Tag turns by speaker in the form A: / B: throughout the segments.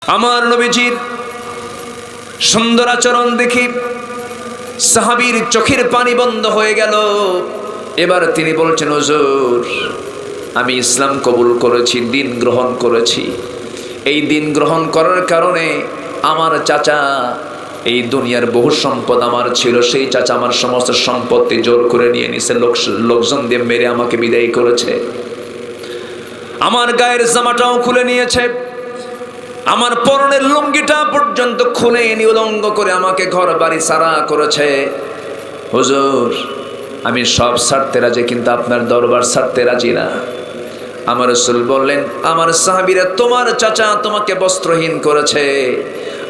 A: আমার নবীজির সুন্দর আচরণ দেখি সাহাবীর চোখের পানি বন্ধ হয়ে গেল। এবার তিনি বলছেন, হুজুর, আমি ইসলাম কবুল করেছি, দিন গ্রহণ করেছি। এই দিন গ্রহণ করার কারণে আমার চাচা, এই দুনিয়ার বহু সম্পদ আমার ছিল, সেই চাচা আমার সমস্ত সম্পত্তি জোর করে নিয়ে নিছে, লোকজন দিয়ে মেরে আমাকে বিদায় করেছে। আমার গায়ের জামাটাও খুলে নিয়েছে, আমার পরনের লুঙ্গিটা পর্যন্ত খুলে নিউলঙ্গ করে আমাকে ঘর বাড়ি ছাড়া করেছে। হুজুর, আমি সব ছাড়তে রাজি, কিন্তু আপনার দরবার ছাড়তে রাজি না। আমার রাসূল বললেন, আমার সাহাবীরা, তোমার চাচা তোমাকে বস্ত্রহীন করেছে,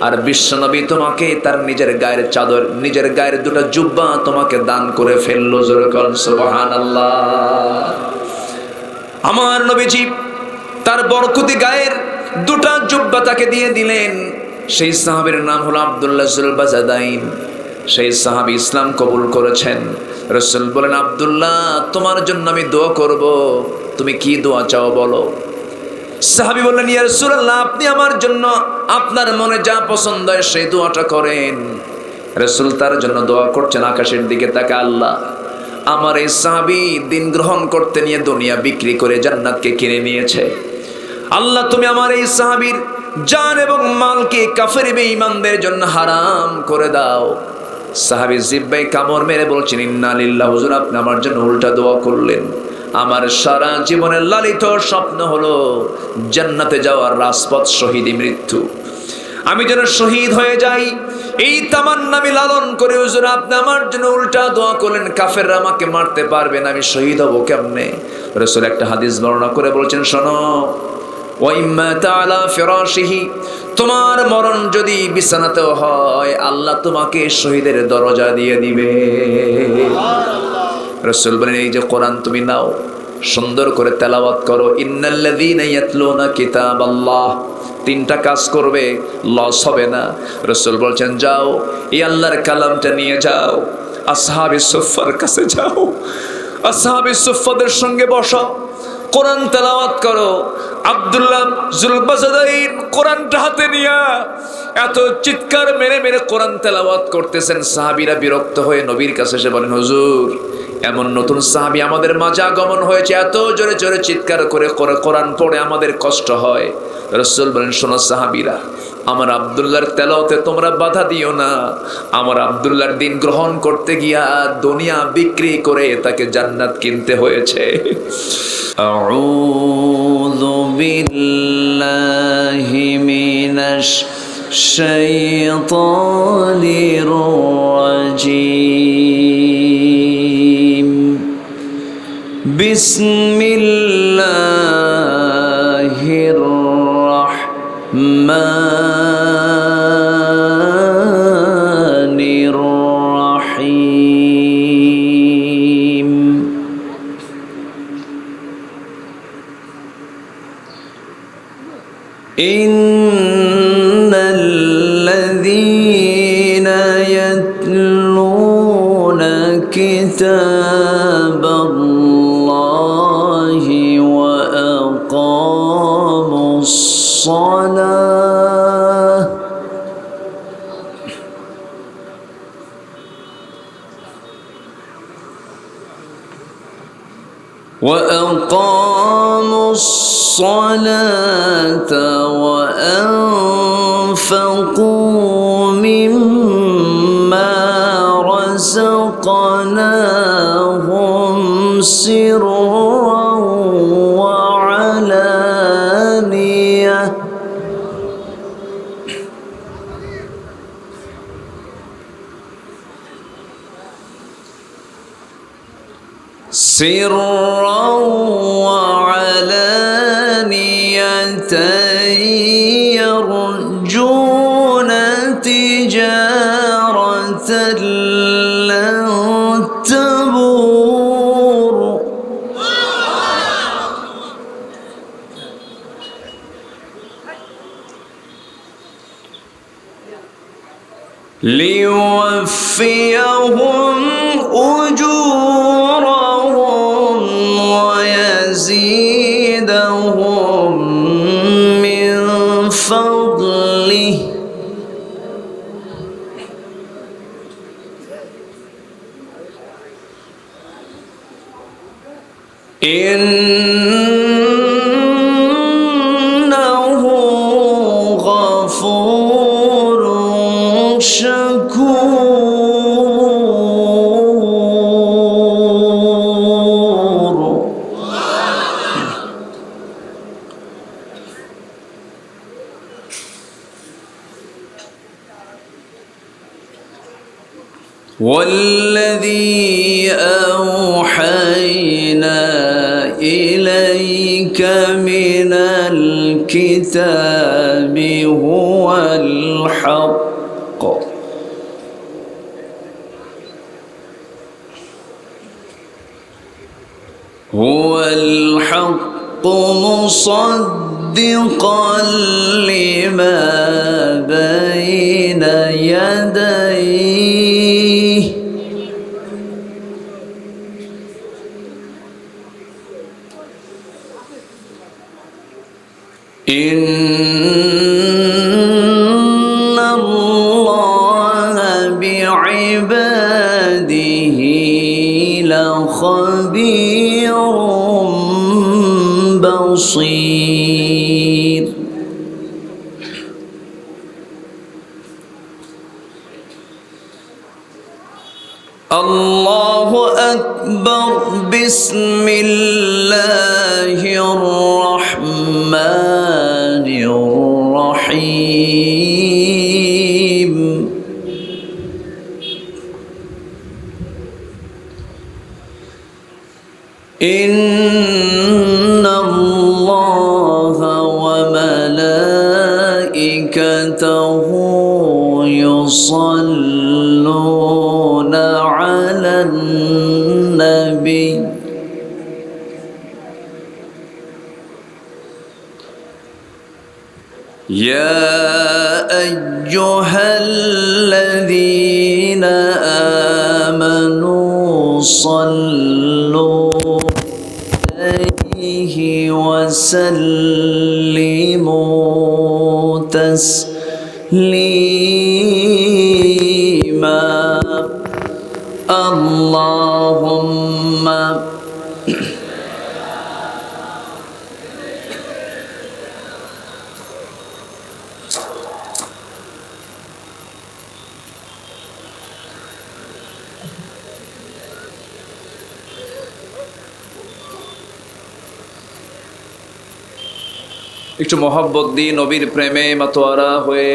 A: আর বিশ্বনবী তোমাকে তার নিজের গায়ের চাদর, নিজের গায়ের দুটো জুব্বা তোমাকে দান করে ফেললো। জোরে বলেন সুবহানাল্লাহ। আমার নবীজি তার বরকতি গায়ের দুটা জুব্বা তাকে দিয়ে দিলেন। সেই সাহাবীর নাম হলো আব্দুল্লাহ যুল বাজাদাইন। সেই সাহাবী ইসলাম কবুল করেছেন। রাসূল বলেন, আব্দুল্লাহ, তোমার জন্য আমি দোয়া করব, তুমি কি দোয়া চাও বলো। সাহাবী বললেন, ইয়া রাসূলুল্লাহ, আপনি আমার জন্য আপনার মনে যা পছন্দ হয় সেই দোয়াটা করেন। রাসূল তার জন্য দোয়া করছেন, আকাশের দিকে তাকে, আল্লাহ, আমার এই সাহাবী দিন গ্রহণ করতে নিয়ে দুনিয়া বিক্রি করে জান্নাতকে কিনে নিয়েছে। আল্লাহ, তুমি আমার এই সাহাবীর জান এবং মালকে কাফের বেঈমানদের জন্য হারাম করে দাও। সাহাবী জিব্বায় কামড় মেরে বলছেন, ইন্না লিল্লাহি। হুজুর, আপনি আমার জন্য উল্টা দোয়া করলেন। আমার সারা জীবনের লালিত স্বপ্ন হলো জান্নাতে যাওয়ার রাজপথ শহীদি মৃত্যু। আমি যেন শহীদ হয়ে যাই, এই তামান্না আমি লালন করে। হুজুর, আপনি আমার জন্য উল্টা দোয়া করলেন, কাফেররা আমাকে মারতে পারবে না, আমি শহীদ হব কেমনে? রাসূল একটা হাদিস বর্ণনা করে বলছেন, শোনো, ওয়াইম্মা তাআলা ফিরাশিহি, তোমার মরণ যদি বিছানাতেও হয়, আল্লাহ তোমাকে শহীদের দরজা দিয়ে দিবে। রাসূল বলেন, এই যে কোরআন তুমি নাও, সুন্দর করে তেলাওয়াত করো। ইন্নাল্লাযীনা ইয়াতলুনা কিতাবাল্লাহ, তিনটা কাজ করবে, লস হবে না। রাসূল বলছেন, যাও, এই আল্লাহর কালামটা নিয়ে যাও, আসহাবে সুফফার কাছে যাও, আসহাবে সুফফাদের সঙ্গে বসো, কোরআন তেলাওয়াত করো। আব্দুল্লাহ যুল বাজাদাইন কোরআনটা হাতে নিয়া এত চিৎকার মেরে মেরে কোরআন তেলাওয়াত করতেছেন। সাহাবীরা বিরক্ত হয়ে নবীর কাছে এসে বলেন, হুজুর, এমন নতুন সাহাবী আমাদের মাঝে আগমন হয়েছে, এত জোরে জোরে চিৎকার করে কোরআন পড়ে আমাদের কষ্ট হয়। রাসূল বলেন, শোনো সাহাবীরা, আমার আব্দুল্লাহর তেলাওয়াতে তোমরা বাধা দিও না। আমার আব্দুল্লাহর দিন গ্রহণ করতে গিয়া দুনিয়া বিক্রি করে তাকে জান্নাত কিনতে হয়েছে। আউযু বিল্লাহি মিনাশ শাইতানির রাজীম। বিসমিল্লাহির রাহমানির রাহিম। ইন্নাল্লাযীনা ইয়াতলুনা কিতাবাল্লাহি ওয়া আকামুস সালাহ وأقاموا الصلاة وأنفقوا مما رزقناهم سرا وعلانية سرا وعلانية يرجون تجارة لن تبور ليوفيهم أجورهم ويزيدهم من فضله
B: فضله إنه غفور شكور. والذي أوحينا إليك من الكتاب هو الحق مصدقا لما بين يديه إن الله بعباده لخبير بصير. الله أكبر. بسم الله الرحمن الرحيم. إن الله وملائكته يصلون على النبي يا أيها الذين آمنوا صلوا عليه وسلموا تسليما. اللهم
A: একটু মোহাব্বত দিয়ে নবীর প্রেমে মাতোয়ারা হয়ে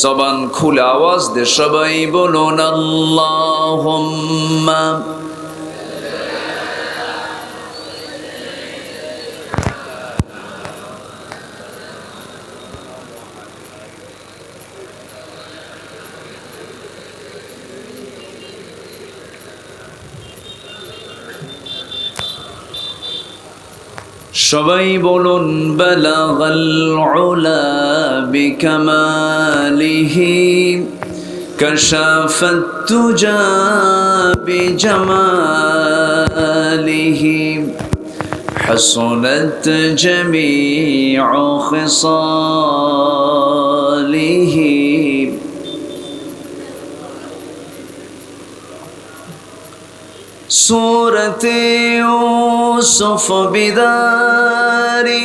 A: জবান খুলে আওয়াজ দিয়ে সবাই বলুন আল্লাহুম্মা। সবাই বলুন বালাগাল উলা বিকামালিহি কাশাফাত তুজা বিজামালিহি হাসনাত জামিউ খিসালিহি। सूरत यूसुफ बिदारी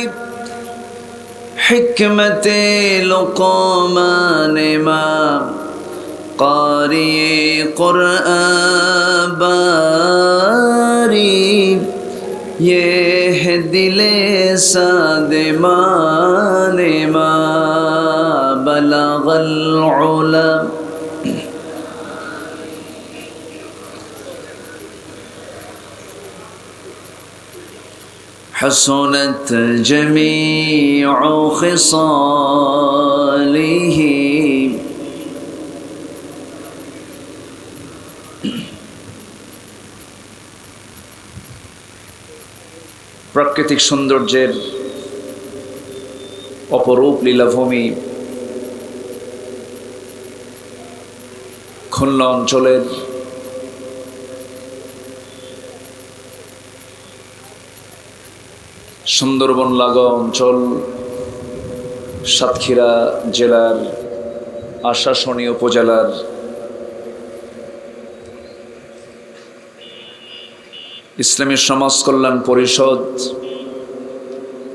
A: हिकमत लुक़मान मां कारी क़ुरआन बारी ये है दिले सादे माने मां बलगल उला। حسنت جميع خصاله প্রাকৃতিক সৌন্দর্যের অপরূপ লীলাভূমি খুলনা অঞ্চলের সুন্দরবন লাগোয়া অঞ্চল সাতক্ষীরা জেলার আশাশুনি উপজেলার ইসলামী সমাজ কল্যাণ পরিষদ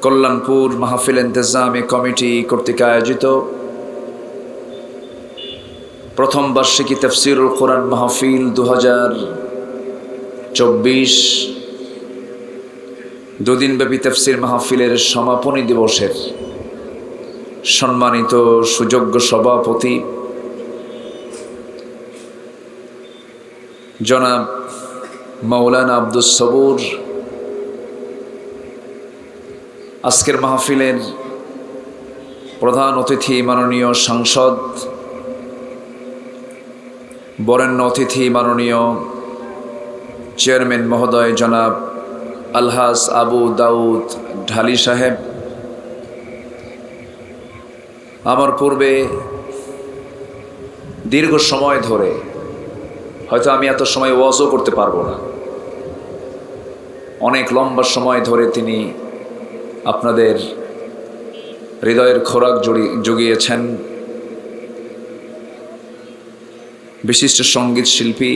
A: কল্যাণপুর মাহফিল ইন্তেজামি কমিটি কর্তৃক আয়োজিত প্রথম বার্ষিকী তাফসীরুল কোরআন মাহফিল 2024 দুদিনব্যাপী তাফসীর মাহফিলের সমাপনী দিবসের সম্মানিত সুযোগ্য সভাপতি জনাব মাওলানা আব্দুস সবুর, আজকের মাহফিলের প্রধান অতিথি মাননীয় সাংসদ, বরেণ্য অতিথি মাননীয় চেয়ারম্যান মহোদয় জনাব আলহাজ আবু দাউদ ঢালি সাহেব, আমার পূর্বে দীর্ঘ সময় ধরে, হয়তো আমি এত সময় ওয়াজও করতে পারবো না, অনেক লম্বা সময় ধরে তিনি আপনাদের হৃদয়ের খোরাক জুগিয়েছেন। বিশিষ্ট সঙ্গীত শিল্পী,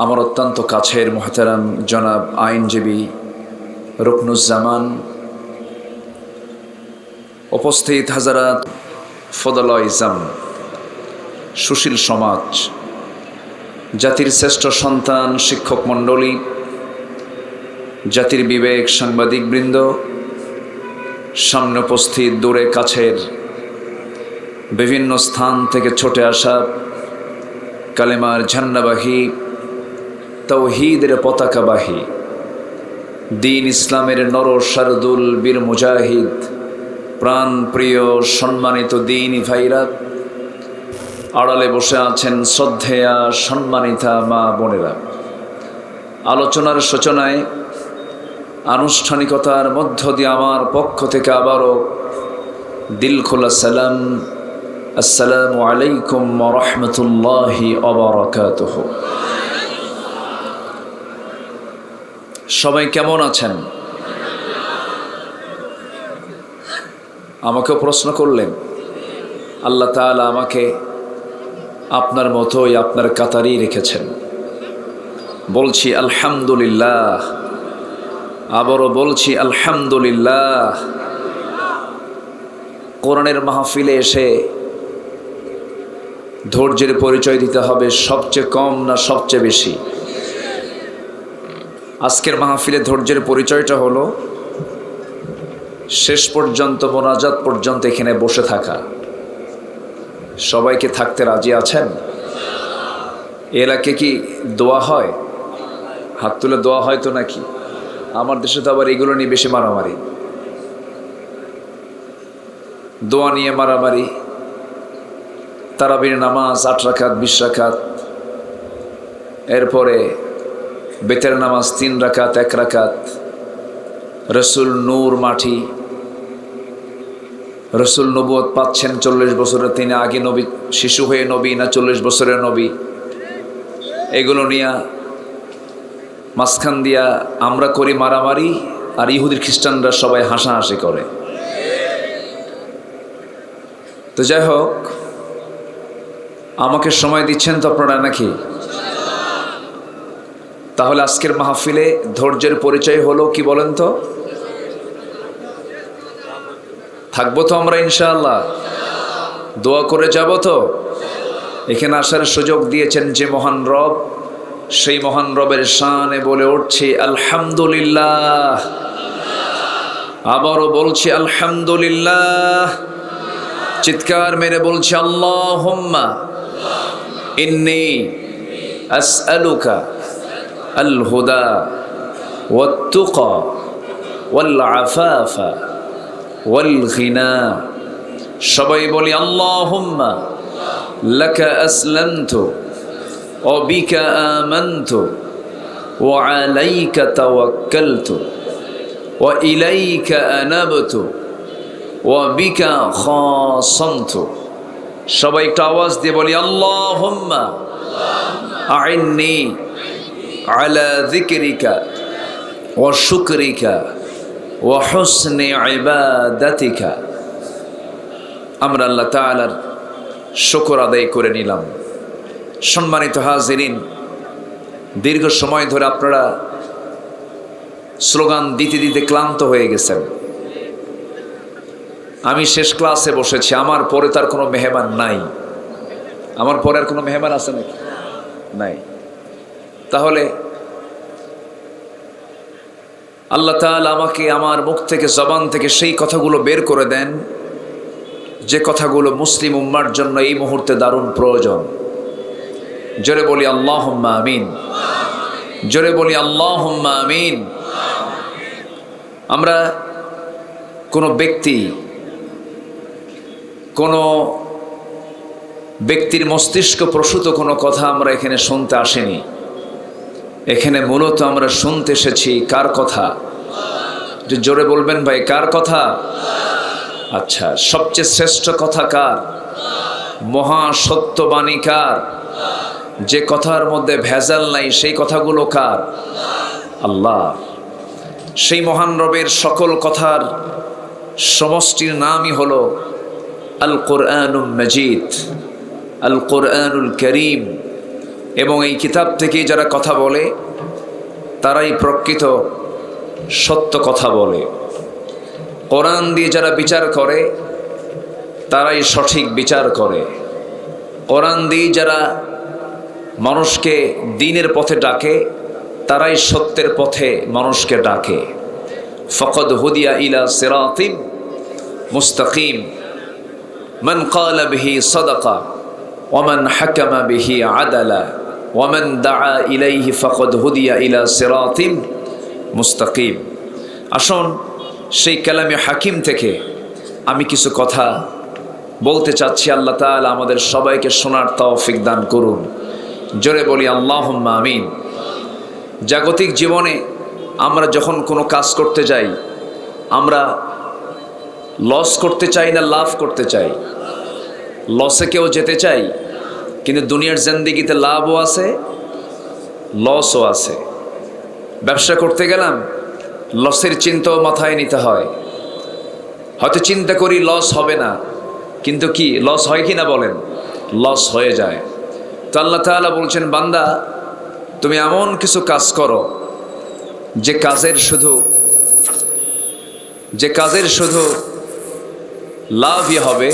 A: আমার অত্যন্ত কাছের মুহতারাম জনাব আইনজীবী রুকনুজ্জামান, উপস্থিত হাজারাত ফদলাইজাম, সুশীল সমাজ, জাতির শ্রেষ্ঠ সন্তান শিক্ষক মণ্ডলী, জাতির বিবেক সাংবাদিকবৃন্দ, সামনে উপস্থিত দূরে কাছের বিভিন্ন স্থান থেকে ছুটে আসা কালেমার ঝান্ডাবাহী, তাওহীদের পতাকাবাহী, দ্বীন ইসলামের নর শারদুল বীর মুজাহিদ, প্রাণ প্রিয় সম্মানিত দ্বীনি ভাইরা, আড়ালে বসে আছেন শ্রদ্ধেয়া সম্মানিতা মা বোনেরা, আলোচনার সূচনায় আনুষ্ঠানিকতার মধ্য দিয়ে আমার পক্ষ থেকে আবারও দিল খোলা সালাম, আসসালামু আলাইকুম ওয়া রাহমাতুল্লাহি ওয়া বারাকাতুহু। সবাই কেমন আছেন? আমাকেও প্রশ্ন করলেন। আল্লাহ তাআলা আমাকে আপনার মতোই আপনার কাতারেই রেখেছেন। বলছি আলহামদুলিল্লাহ, আবারও বলছি আলহামদুলিল্লাহ। কোরআনের মাহফিলে এসে ধৈর্যের পরিচয় দিতে হবে সবচেয়ে কম না সবচেয়ে বেশি? আজকের মাহফিলে ধৈর্যের পরিচয়টা হলো শেষ পর্যন্ত, মোনাজাত পর্যন্ত এখানে বসে থাকা। সবাইকে থাকতে রাজি আছেন? এলাকায় কি দোয়া হয়? হাত তুলে দোয়া হয় তো নাকি? আমার দেশে তো আবার এগুলো নিয়ে বেশি মারামারি, দোয়া নিয়ে মারামারি। তারাবির নামাজ 8 রাকাত 20 রাকাত, এরপরে বেতের নামাজ 3 রাকাত 1 রাকাত। রসুল নূর মাটি, রসুল নবুয়ত পাচ্ছেন 40 বছরে, তিনি আগে নবী, শিশু হয়ে নবী না 40 বছরের নবী? এগুলো নিয়ে মাঝখান দিয়া আমরা করি মারামারি, আর ইহুদি খ্রিস্টানরা সবাই হাসাহাসি করে। তো যাই হোক, আমাকে সময় দিচ্ছেন তো আপনারা নাকি? তাহলে আজকের মাহফিলে ধৈর্যের পরিচয় হলো কি বলেন তো? থাকবো তো আমরা ইনশাআল্লাহ? দোয়া করে যাব তো? এখানে আসার সুযোগ দিয়েছেন যে মহান রব, সেই মহান রবের শানে বলে উঠছি আলহামদুলিল্লাহ। আবারও বলছি আলহামদুলিল্লাহ। চিৎকার মেরে বলছি আল্লাহুম্মা ইন্নী আসআলুকা আল হুদা ওয়াত তুকা ওয়াল আফাফা ওয়াল গিনা। সবাই বলি আল্লাহুম্মা লাকা আসলামতু ওয়া বিকা আমানতু ওয়া আলাইকা তাওয়াক্কালতু ওয়া ইলাইকা আনাবতু ওয়া বিকা খাসামতু। সবাই একটু আওয়াজ দিয়ে বলি আল্লাহুম্মা আইন্নি আলা যিকরিকা ওয়া শুকরিকা ওয়া হুসনি ইবাদাতিকা। আমরা আল্লাহ তাআলার শুকর আদায় করে নিলাম। সম্মানিত হাজিরিন, দীর্ঘ সময় ধরে আপনারা স্লোগান দিতে দিতে ক্লান্ত হয়ে গেছেন। আমি শেষ ক্লাসে বসেছি, আমার পরে তার কোনো মেহমান নাই। আমার পরে আর কোনো মেহমান আছে নাকি? নাই। তাহলে আল্লাহ তাআলা আমাকে আমার মুখ থেকে, জবান থেকে সেই কথাগুলো বের করে দেন যে কথাগুলো মুসলিম উম্মার জন্য এই মুহূর্তে দারুণ প্রয়োজন। জোরে বলি আল্লাহুম্মা আমিন। জোরে বলি আল্লাহুম্মা আমিন। আমরা কোনো ব্যক্তির মস্তিষ্ক প্রসূত কোনো কথা আমরা এখানে শুনতে আসেনি। এখানে মূলত আমরা শুনতে এসেছি কার কথা? যে জোরে বলবেন ভাই, কার কথা? আচ্ছা, সবচেয়ে শ্রেষ্ঠ কথা কার? মহা সত্যবাণী কার? যে কথার মধ্যে ভেজাল নাই, সেই কথাগুলো কার? আল্লাহ। সেই মহান রবের সকল কথার সমষ্টির নামই হলো আল কোরআনুল মাজিদ, আল কোরআনুল করিম। এবং এই কিতাব থেকে যারা কথা বলে তারাই প্রকৃত সত্য কথা বলে। কোরআন দিয়ে যারা বিচার করে তারাই সঠিক বিচার করে। কোরআন দিয়ে যারা মানুষকে দ্বীনের পথে ডাকে তারাই সত্যের পথে মানুষকে ডাকে। ফাকাদ হুদিয়া ইলা সিরাতিম মুস্তাকিম মান ক্বালা বিহি সাদাকা ওয়া মান হাকামা বিহি আদালা ওয়া মান দাআ ইলাইহি ফাকাদ হুদিয়া ইলা সিরাতিম মুস্তাকিম। আসুন সেই কালামে হাকিম থেকে আমি কিছু কথা বলতে চাচ্ছি। আল্লাহ তাআলা আমাদের সবাইকে শোনার তৌফিক দান করুন। জোরে বলি আল্লাহুম্মা আমিন। জাগতিক জীবনে আমরা যখন কোনো কাজ করতে যাই, আমরা লস করতে চাই না লাভ করতে চাই? লসে কেউ যেতে চাই, কিন্তু দুনিয়ার জিন্দেগিতে লাভও আছে লসও আছে। ব্যবসা করতে গেলাম, লসের চিন্তাও মাথায় নিতে হয়। হয়তো চিন্তা করি লস হবে না, কিন্তু কি লস হয় কি না বলেন? লস হয়ে যায়। তো আল্লাহ তাআলা বলছেন, বান্দা তুমি এমন কিছু কাজ করো যে কাজের শুধু লাভই হবে।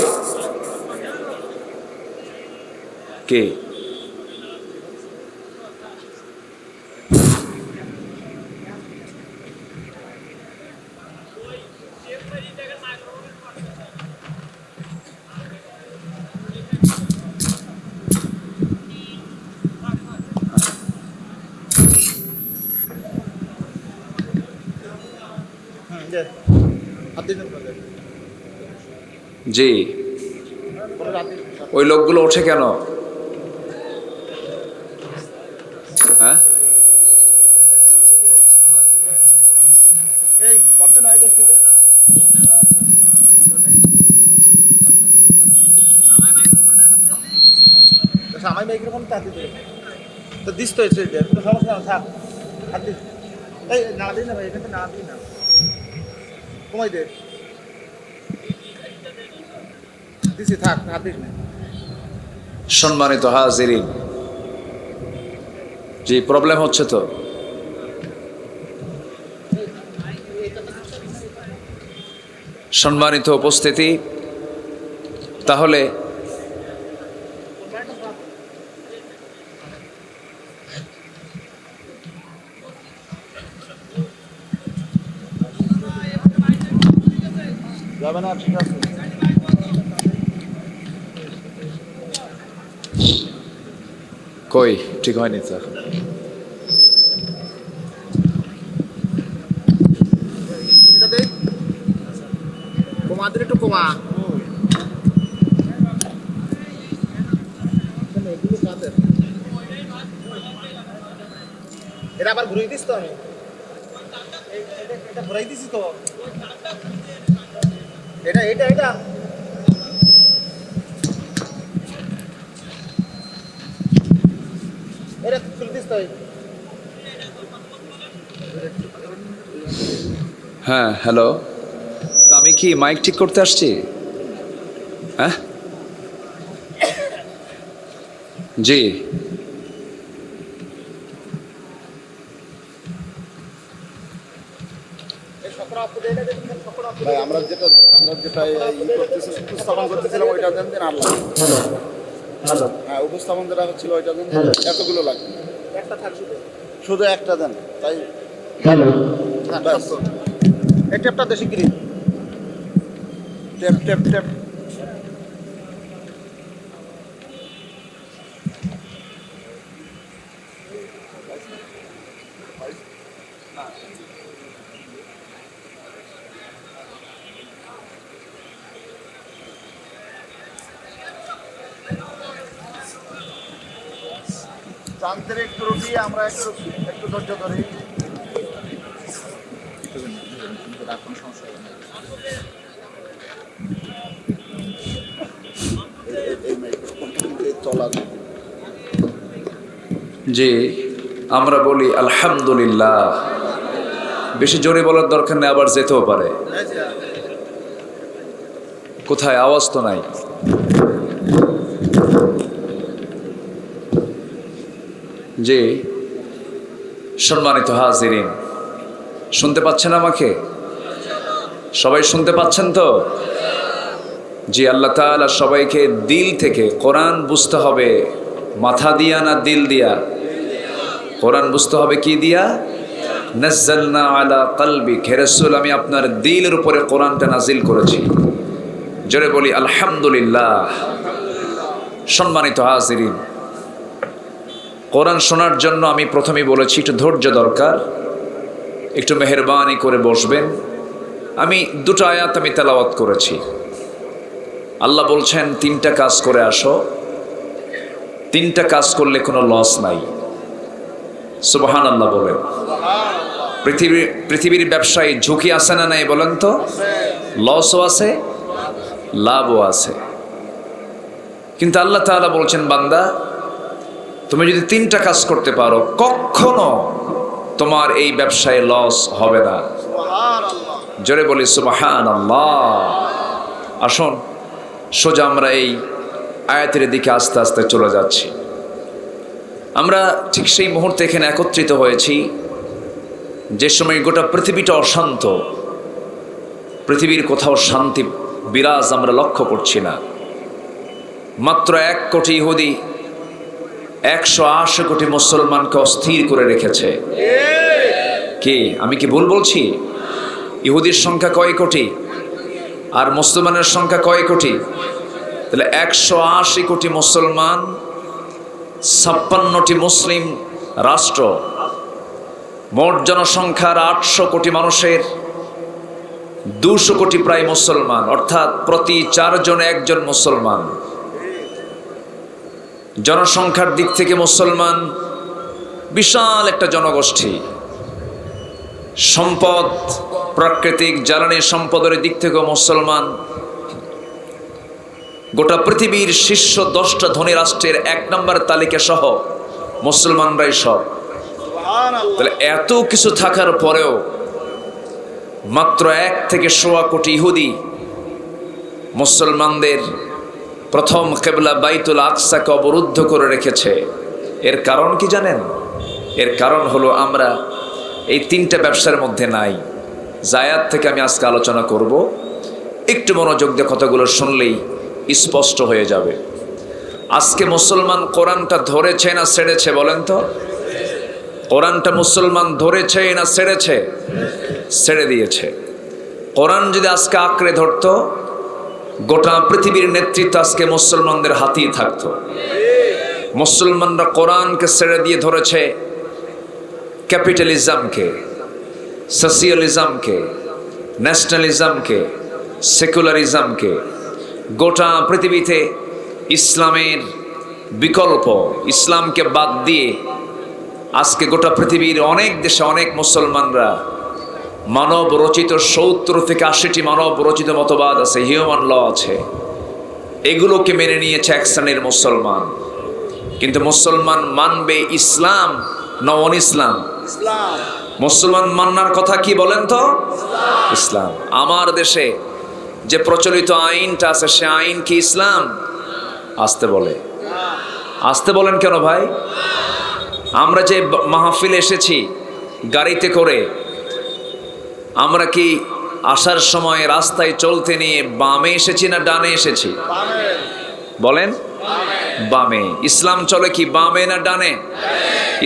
A: কে? জি, ওই লোকগুলো ওঠে কেন? হ্যাঁ,
C: আমার মাইক্রোফোন তো হাতে তো দিস তো সমস্যা না, থাক হাত দিস। এই না দিই না ভাই, এখানে না দিই না, কমাই দে, দিছি, থাক, হাত দিস না।
A: সম্মানিত হাজিরিন, জি প্রবলেম হচ্ছে তো। সম্মানিত উপস্থিতি, তাহলে
C: যাবে না, ঠিক আছে।
A: কই ঠিক হয়নি তো।
C: এটা দেখ, কমা দিলে একটু কমা। এটা আবার ঘুরিয়ে দিস তো, আমি এটা ঘুরাই দিছি তো। এটা এটা এটা এটা খুলে দিস তো।
A: হ্যাঁ হ্যালো, তো আমি কি মাইক ঠিক করতে আসছি? হ্যাঁ জি,
C: ভাই আমরা যেটা করতেছি উপস্থাপন করতেছিলাম ওইটা দেন দেন আল্লাহ হ্যাঁ উপস্থাপন যেটা হচ্ছিল ওইটা দেন এতগুলো লাগবে একটা থাক শুধু একটা দেন তাই ব্যাস এই ট্যাপটা দেশি গ্রিন ট্যাপ ট্যাপ ট্যাপ যান্ত্রিক ত্রুটি আমরা একটু ধৈর্য ধরি চলা
A: জি, আমরা বলি আলহামদুলিল্লাহ। বেশি জোরে বলার দরকার নেই, আবার যেতেও পারে। কোথায় আওয়াজ তো নাই। জি, সম্মানিত হাজিরিন, শুনতে পাচ্ছেন আমাকে? সবাই শুনতে পাচ্ছেন তো? জি, আল্লাহ তাআলা সবাইকে দিল থেকে কোরআন বুঝতে হবে। মাথা দিয়া না দিল দিয়া? কোরআন বুঝতে হবে কি দিয়া? নাজ্জালনা আলা কলবিক, হে রাসূল আমি আপনার দিলের উপরে কোরআনটা নাজিল করেছি। জোরে বলি আলহামদুলিল্লাহ। সম্মানিত হাজিরিন, কোরআন শোনার জন্য আমি প্রথমেই বলেছি একটু ধৈর্য দরকার, একটু মেহেরবানি করে বসবেন। আমি দুটো আয়াত আমি তেলাওয়াত করেছি। আল্লাহ বলছেন তিনটা কাজ করে আসো, তিনটা কাজ করলে কোনো লস নাই। সুবহানাল্লাহ বলেন। পৃথিবীর ব্যবসায় ঝুঁকি আছে না নাই বলেন তো? লসও আছে, লাভও আছে। কিন্তু আল্লাহ তাআলা বলছেন বান্দা তুমি যদি তিনটা কাজ করতে পারো কখনো তোমার এই ব্যবসায় লস হবে না। জোরে বলি সুবহানাল্লাহ। আসুন সোজা আমরা এই আয়াতের দিকে আস্তে আস্তে চলে যাচ্ছি। আমরা ঠিক সেই মুহূর্তে এখানে একত্রিত হয়েছি যে সময় গোটা পৃথিবীটা অশান্ত, পৃথিবীর কোথাও শান্তি বিরাজ আমরা লক্ষ্য করছি না। মাত্র 1 কোটি ইহুদি 180 কোটি মুসলমানকে অস্থির করে রেখেছে। কি আমি কি ভুল বলছি? ইহুদির সংখ্যা কয় কোটি আর মুসলমানের সংখ্যা কয় কোটি? তাহলে 180 কোটি মুসলমান, 56টি মুসলিম রাষ্ট্র, মোট জনসংখ্যার 800 কোটি মানুষের 200 কোটি প্রায় মুসলমান, অর্থাৎ প্রতি 4 জনে 1 জন মুসলমান। জনসংখ্যার দিক থেকে মুসলমান বিশাল একটা জনগোষ্ঠী। সম্পদ, প্রাকৃতিক জ্বালানি সম্পদের দিক থেকেও মুসলমান গোটা পৃথিবীর শীর্ষ 10টা ধনী রাষ্ট্রের 1 নম্বর তালিকা সহ মুসলমানরাই সব। তাহলে এত কিছু থাকার পরেও মাত্র 1 থেকে 1.25 কোটি ইহুদি মুসলমানদের প্রথম কিবলা বাইতুল আকসাকে অবরুদ্ধ করে রেখেছে। এর কারণ কি জানেন? এর কারণ হলো আমরা এই 3টা ব্যবসার মধ্যে নাই। জায়াত থেকে আমি আজকে আলোচনা করব, একটু মনোযোগ দিয়ে কথাগুলো শুনলেই স্পষ্ট হয়ে যাবে। আজকে মুসলমান কোরআনটা ধরেছে না ছেড়েছে বলেন তো? কোরআনটা মুসলমান ধরেছে না ছেড়েছে? ছেড়ে দিয়েছে। কোরআন যদি আজকে আঁকড়ে ধরতো গোটা পৃথিবীর নেতৃত্ব আজকে মুসলমানদের হাতেই থাকতো। মুসলমানরা কোরআনকে ছেড়ে দিয়ে ধরেছে ক্যাপিটালিজমকে, সোশিয়ালিজমকে, ন্যাশনালিজমকে, সেকুলারিজমকে। গোটা পৃথিবীতে ইসলামের বিকল্প, ইসলামকে বাদ দিয়ে আজকে গোটা পৃথিবীর অনেক দেশে অনেক মুসলমানরা মানব রচিত 70 থেকে 80টি মানব রচিত মতবাদ আছে, হিউম্যান ল আছে, এগুলোকে মেনে নিয়েছে এক শ্রেণীর মুসলমান। কিন্তু মুসলমান মানবে ইসলাম না অন ইসলাম? মুসলমান মান্নার কথা কি বলেন তো? ইসলাম। আমার দেশে যে প্রচলিত আইনটা আছে সে আইন কি ইসলাম? আসতে বলে। আসতে বলেন কেন ভাই? আমরা যে মাহফিলে এসেছি গাড়িতে করে, আমরা কি আসার সময় রাস্তায় চলতে নিয়ে বামে এসেছি না ডানে এসেছি? বলেন বামে। ইসলাম চলে কি বামে না ডানে?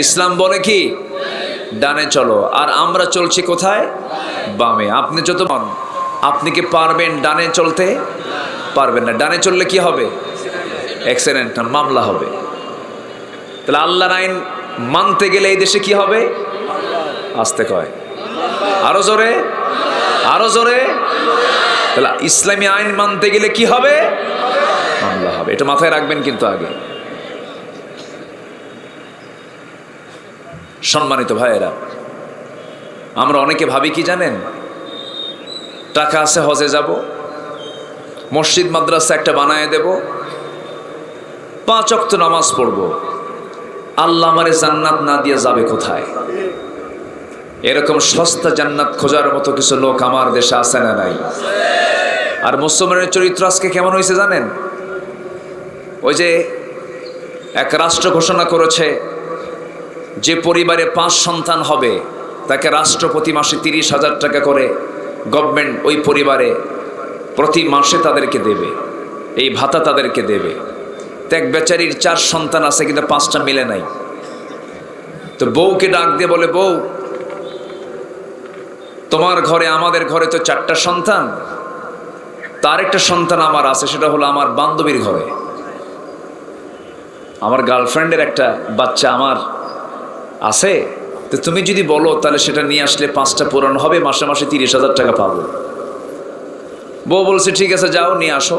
A: ইসলাম বলে কি ডানে চলো, আর আমরা চলছি কোথায়? বামে। আপনি যত আপনি কি পারবেন ডানে চলতে? পারবেন না। ডানে চললে কি হবে? অ্যাক্সিডেন্ট, মামলা হবে। তাহলে আল্লাহর আইন মানতে গেলে এই দেশে কি হবে? আসতে কয়, আরো জোরে, আরো জোরে। তাহলে ইসলামী আইন মানতে গেলে কি হবে? মামলা হবে। এটা মাথায় রাখবেন কিন্তু আগে। সম্মানিত ভাইয়েরা, আমরা অনেকে ভাবি কি জানেন, টাকা আছে হজে যাব, মসজিদ মাদ্রাসা একটা বানায় দেব, 5 ওয়াক্ত নামাজ পড়ব, আল্লাহ আমারে জান্নাত না দিয়ে যাবে কোথায়? এরকম সস্তা জান্নাত খোঁজার মতো কিছু লোক আমার দেশে আছে না নাই? আর মুসলমানের চরিত্র আজকে কেমন হয়েছে জানেন? ওই যে এক রাষ্ট্র ঘোষণা করেছে যে পরিবারে 5 সন্তান হবে তাকে রাষ্ট্রপতি মাসে 30,000 টাকা করে গভর্নমেন্ট ওই পরিবারে প্রতি মাসে তাদেরকে দেবে, এই ভাতা তাদেরকে দেবে। তো এক বেচারির 4 সন্তান আছে কিন্তু 5টা মিলে নাই। তো বউকে ডাক দিয়ে বলে, বউ তোমার ঘরে আমাদের ঘরে তো 4টা সন্তান, তার একটা সন্তান আমার আছে, সেটা হলো আমার বান্ধবীর ঘরে, আমার গার্লফ্রেন্ডের একটা বাচ্চা আমার আছে, তো তুমি যদি বলো তাহলে সেটা নিয়ে আসলে 5টা পূরণ হবে, মাসে মাসে 30,000 টাকা পাবো। বউ বলছে ঠিক আছে যাও নিয়ে আসো।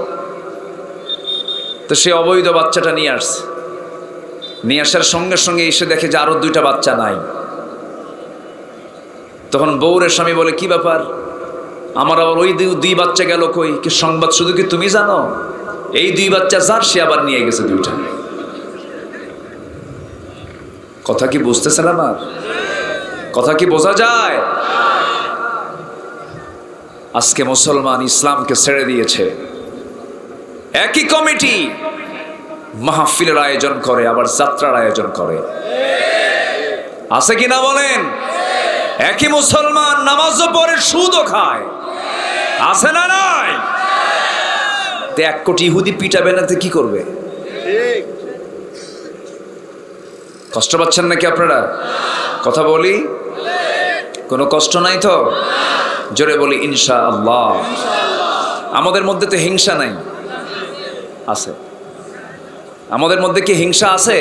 A: তো সে অবৈধ বাচ্চাটা নিয়ে আসছে। নিয়ে আসার সঙ্গে সঙ্গে এসে দেখে যে আরো 2টা বাচ্চা নাই। তখন বউরের স্বামী বলে, কি ব্যাপার, আমার আবার ওই 2 বাচ্চা গেল কই? কি সংবাদ শুধু কি তুমি জানো? এই 2 বাচ্চা যার, সে আবার নিয়ে গেছে 2টা। কথা কি বুঝতেছেন আমার? কথা কি বোঝা যায়? আজকে মুসলমান ইসলামকে ছেড়ে দিয়েছে। একই কমিটি মাহফিলের আয়োজন করে, আবার যাত্রার আয়োজন করে। আছে কিনা বলেন? একই মুসলমান নামাজও পড়ে, সুদও খায়। আছে না নাই? 1 কোটি ইহুদি পিটাবে না তো কি করবে? কষ্ট পাচ্ছেন নাকি আপনারা? কথা বলি, কোনো কষ্ট নাই তো? জোরে বলি ইনশাআল্লাহ। আমাদের মধ্যে তো হিংসা নাই, আছে? আমাদের মধ্যে কি হিংসা আছে?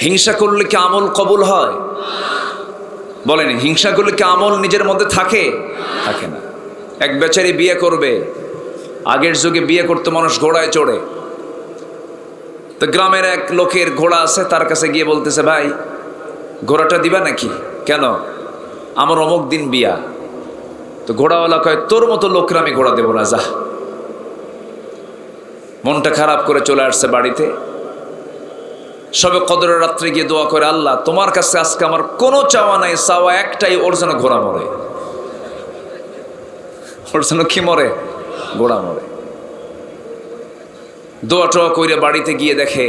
A: হিংসা করলে কি আমল কবুল হয়? বলেন, হিংসা করলে কি আমল নিজের মধ্যে থাকে? থাকে না। এক বেচারি বিয়ে করবে, আগের যুগে বিয়ে করতে মানুষ ঘোড়ায় চড়ে। তো গ্রামের এক লোকের ঘোড়া আছে, তার কাছে গিয়ে বলতেছে, ভাই ঘোড়াটা দিবা নাকি? কেন? আমার অমুক দিন বিয়া। তো ঘোড়াওয়ালা কয়, তোর মতো লোকরা আমি ঘোড়া দেবো না, যা। মনটা খারাপ করে চলে আসছে বাড়িতে। সবে কদরের রাত্রে গিয়ে দোয়া করে, আল্লাহ তোমার কাছে আজকে আমার কোনো চাওয়া নাই, চাওয়া একটাই, ওর যেন ঘোড়া মরে। ওর যেন কি মরে? ঘোড়া মরে। দোয়া টোয়া কইরে বাড়িতে গিয়ে দেখে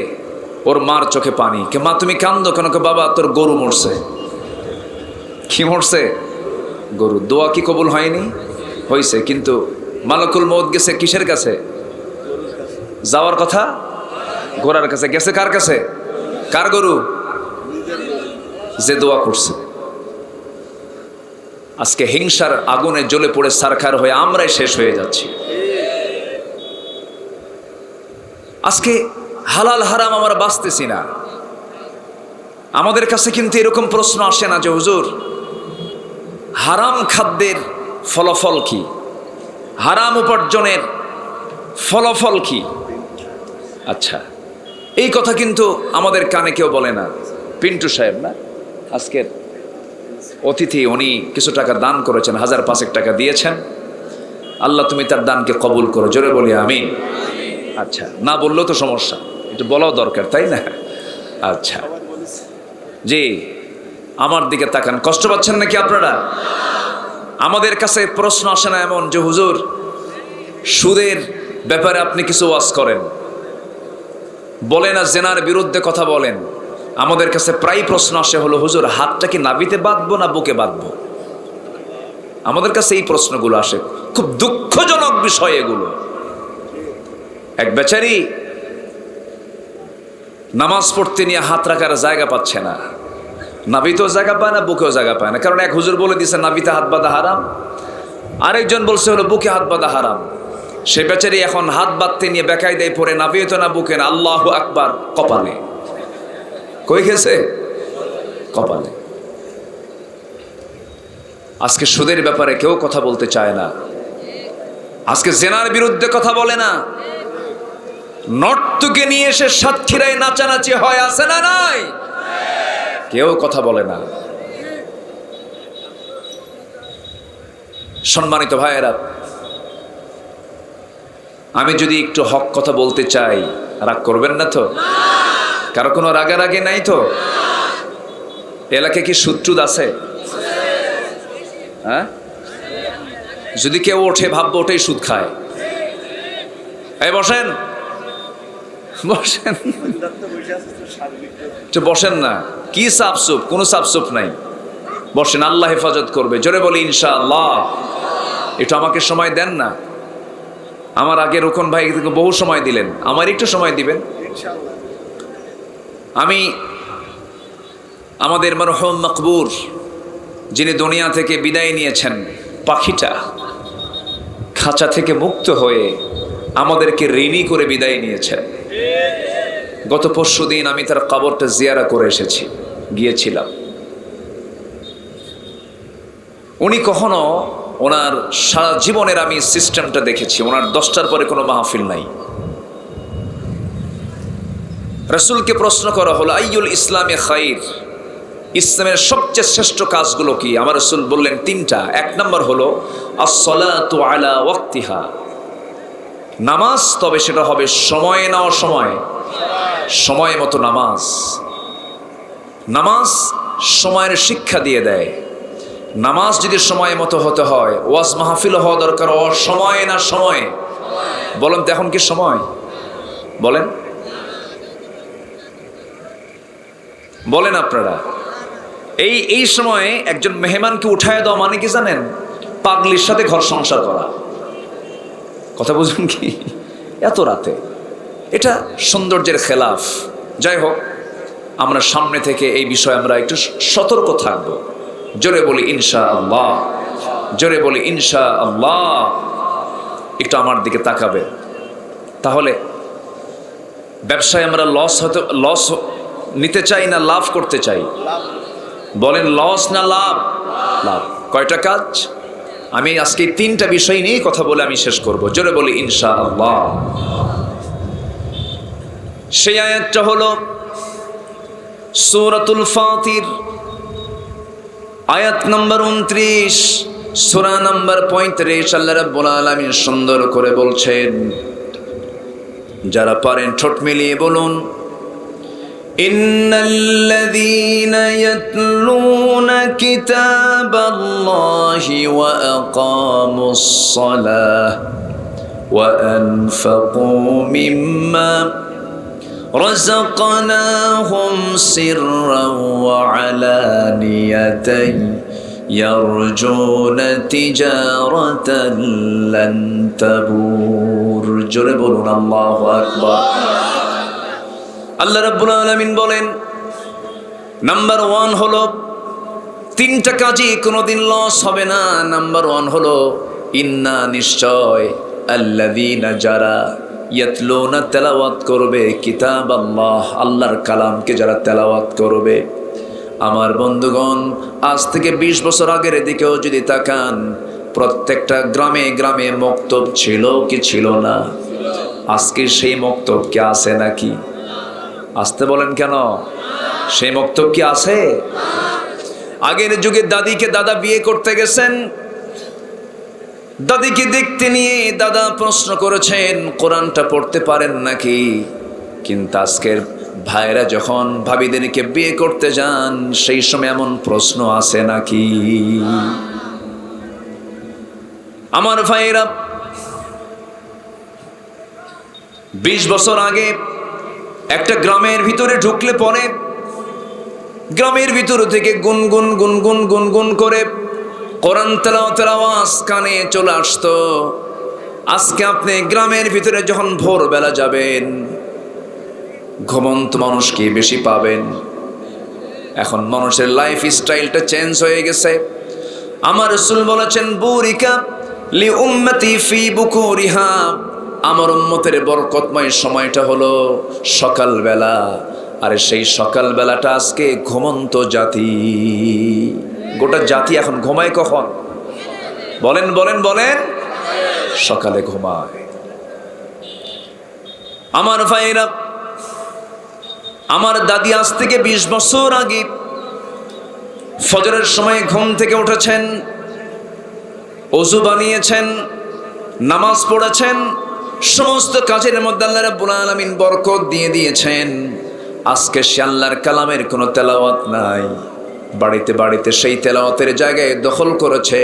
A: ওর মার চোখে পানি। কে মা তুমি কান্দো কেন? বাবা তোর গরু মরছে। কি মরছে? গরু। দোয়া কি কবুল হয়নি? হয়েছে, কিন্তু মালাকুল মউত গেছে কিসের কাছে? যাওয়ার কথা ঘোড়ার কাছে গেছে। কার কাছে? কার গরু? যে দোয়া করছে। আজকে হিংসার আগুনে জ্বলে পড়ে সারখার হয়ে আমরাই শেষ হয়ে যাচ্ছি। আজকে হালাল হারাম আমরা বাঁচতেছি না। আমাদের কাছে কিন্তু এরকম প্রশ্ন আসে না যে হুজুর হারাম খাদ্যের ফলাফল কি, হারাম উপার্জনের ফলাফল কি? আচ্ছা, এই কথা কিন্তু আমাদের কানে কেউ বলে না। পিন্টু সাহেব না আজকের অতিথি, উনি কিছু টাকা দান করেছেন, 1005 টাকা দিয়েছেন। আল্লাহ তুমি তার দানকে কবুল করো, জোরে বলি আমিন। আচ্ছা, না বললেও তো সমস্যা, একটু বলাও দরকার, তাই না? আচ্ছা জি, আমার দিকে তাকান, কষ্ট পাচ্ছেন নাকি আপনারা? আমাদের কাছে প্রশ্ন আসে না এমন যে হুজুর সুদের ব্যাপারে আপনি কিছু ওয়াজ করেন, বলেন না জেনার বিরুদ্ধে কথা বলেন। আমাদের কাছে প্রায় প্রশ্ন আসে হলো হুজুর হাতটা কি নাভিতে বাঁধবো না বুকে বাঁধবো? আমাদের কাছে এই প্রশ্নগুলো আসে, খুব দুঃখজনক বিষয় এগুলো। এক বেচারি নামাজ পড়তে নিয়ে হাত রাখার জায়গা পাচ্ছে না, নাভিতেও জায়গা পায় না বুকেও জায়গা পায় না, কারণ এক হুজুর বলে দিয়েছে নাভিতে হাত বাঁধা হারাম, আরেকজন বলছে হলো বুকে হাত বাঁধা হারাম। সে বেচারি এখন হাত বাঁধতে নিয়ে বেকায়দায় পড়ে নাভিতে না বুকে না, আল্লাহু আকবার কপালে। কই গেছে? কপালে। আজকে সুদের ব্যাপারে কেউ কথা বলতে চায় না, আজকে জেনার বিরুদ্ধে কথা বলে না, নর্তকে নিয়ে এসে সাতক্ষীরায় নাচানাচি হয়, আছে না নাই? কেউ কথা বলে না। সম্মানিত ভাইয়েরা, আমি যদি একটু হক কথা বলতে চাই, রাগ করবেন না তো? কারো কোনো রাগারাগি নাই তো? এলাকায় কি সুদ আছে? হ্যাঁ, যদি কেউ ওঠে ভাববো ওটাই সুদ খায়। এই বসেন বসেন, বসেন না, কি সাফসুপ? কোনো সাফসুপ নাই, বসেন, আল্লাহ হেফাজত করবে। জোরে বলি ইনশাআল্লাহ। একটু আমাকে সময় দেন না, আমার আগে রুকন ভাই বহু সময় দিলেন, আমার একটু সময় দিবেন। আমি আমাদের মরহুম মকবুর, যিনি দুনিয়া থেকে বিদায় নিয়েছেন, পাখিটা খাঁচা থেকে মুক্ত হয়ে আমাদেরকে ঋণী করে বিদায় নিয়েছেন। গত পরশুদিন আমি তার কবরটা জিয়ারা করে গিয়েছিলাম। উনি কখনো, ওনার সারা জীবনের আমি সিস্টেমটা দেখেছি, ওনার 10টার পরে কোনো মাহফিল নাই। রাসূলকে প্রশ্ন করা হলো আইয়ুল ইসলামে খাইর, ইসলামের সবচেয়ে শ্রেষ্ঠ কাজগুলো কি? আমার রাসূল বললেন 3টা। 1 নম্বর হলো আসসালাতু আলা ওয়াক্তিহা, নামাজ, তবে সেটা হবে সময়ে নেওয়া, সময় মতো নামাজ। নামাজ সময়ের শিক্ষা দিয়ে দেয়। নামাজ যদি সময় মতো হতে হয়, ওয়াজ মাহফিল হওয়া দরকার অসময়ে না সময়ে? বলেন তো এখন কি সময়? বলেন বলেন আপনারা। এই সময়ে একজন মেহমানকে উঠায় দেওয়া মানে কি জানেন? পাগলির সাথে ঘর সংসার করা। কথা বুঝুন কি? এত রাতে, এটা সৌন্দর্যের খেলাফ। যাই হোক, আমরা সামনে থেকে এই বিষয়ে আমরা একটু সতর্ক থাকব। জোরে বলি ইনশাআল্লাহ, জোরে বলি ইনশাআল্লাহ। একটু আমার দিকে তাকাবে। তাহলে ব্যবসায় আমরা লস নিতে চাই না লাভ করতে চাই? বলেন লস না লাভ? লাভ। কয়টা কাজ? আমি আজকে 3টা বিষয় নিয়ে কথা বলে আমি শেষ করব। জোরে বলি ইনশাআল্লাহ। সেই আয়াতটা হলো সূরাতুল ফাতির, আয়াত নম্বর 29, সূরা নম্বর 35। আল্লাহ রাব্বুল আলামিন সুন্দর করে বলছেন, যারা পারেন ঠোঁট মিলিয়ে বলুন, ইন্নাল্লাযীনা ইয়াতলুনা কিতাবাল্লাহি ওয়া আকামুস সালাহ ওয়া আনফাকু মিম্মা রাযাকনাহুম সিররান ওয়া আলানিয়াতান ইয়ারজুনা তিজারাতান লান তাবুর। জোরে বলুন আল্লাহু আকবার। আল্লাহ রাব্বুল আলামিন বলেন, নাম্বার 1 হলো 3টা কাজই কোনোদিন লস হবে না। নাম্বার 1 হলো ইন্না, নিশ্চয়, আল্লাযীনা, যারা, ইয়াতলুনা, তেলাওয়াত করবে, কিতাব আল্লাহ, আল্লাহর কালামকে যারা তেলাওয়াত করবে। আমার বন্ধুগণ, আজ থেকে 20 বছর আগের দিকেও যদি তাকান, প্রত্যেকটা গ্রামে গ্রামে মক্তব ছিল কি ছিল না? আজকে সেই মক্তব কি আছে নাকি? আসতে বলেন কেন? সেই মক্তব কি আছে? আগের যুগে দাদিকে দাদা বিয়ে করতে গেছেন, দাদিকে দেখতে নিয়ে দাদা প্রশ্ন করেছেন কোরআনটা পড়তে পারেন নাকি? কিন্তু আজকের ভাইরা যখন ভাবিদেরকে বিয়ে করতে যান সেই সময় এমন প্রশ্ন আসে নাকি? আমার ভাইরা 20 বছর আগে একটা গ্রামের ভিতরে ঢুকলে পরে গ্রামের ভিতর থেকে গুনগুন গুনগুন গুনগুন করে কোরআন তেলাওয়াতের আওয়াজ কানে চলে আসতো। আজকে আপনি গ্রামের ভিতরে যখন ভোরবেলা যাবেন ঘুমন্ত মানুষকে বেশি পাবেন। এখন মানুষের লাইফ স্টাইলটা চেঞ্জ হয়ে গেছে। আমার রাসূল বলেছেন বুরিকা লি উম্মতি ফি বুকুরিহা, আমার উম্মতের বরকতময় সময়টা হলো সকালবেলা। আর সেই সকালবেলাটা আজকে ঘুমন্ত জাতি, গোটা জাতি এখন ঘুমায় কখন? বলেন বলেন বলেন, সকালে ঘুমায়। আমার ভাইরা, আমার দাদি আজ থেকে 20 বছর আগে ফজরের সময় ঘুম থেকে উঠেছেন, ওযু বানিয়েছেন, নামাজ পড়েছেন, সমস্ত কাজের মধ্যে আল্লাহ রাব্বুল আলামিন বরকত দিয়ে দিয়েছেন। আজকে সে আল্লাহর কালামের কোনো তেলাওয়াত নাই। বাড়িতে বাড়িতে সেই তেলাওয়াতের জায়গায় দখল করেছে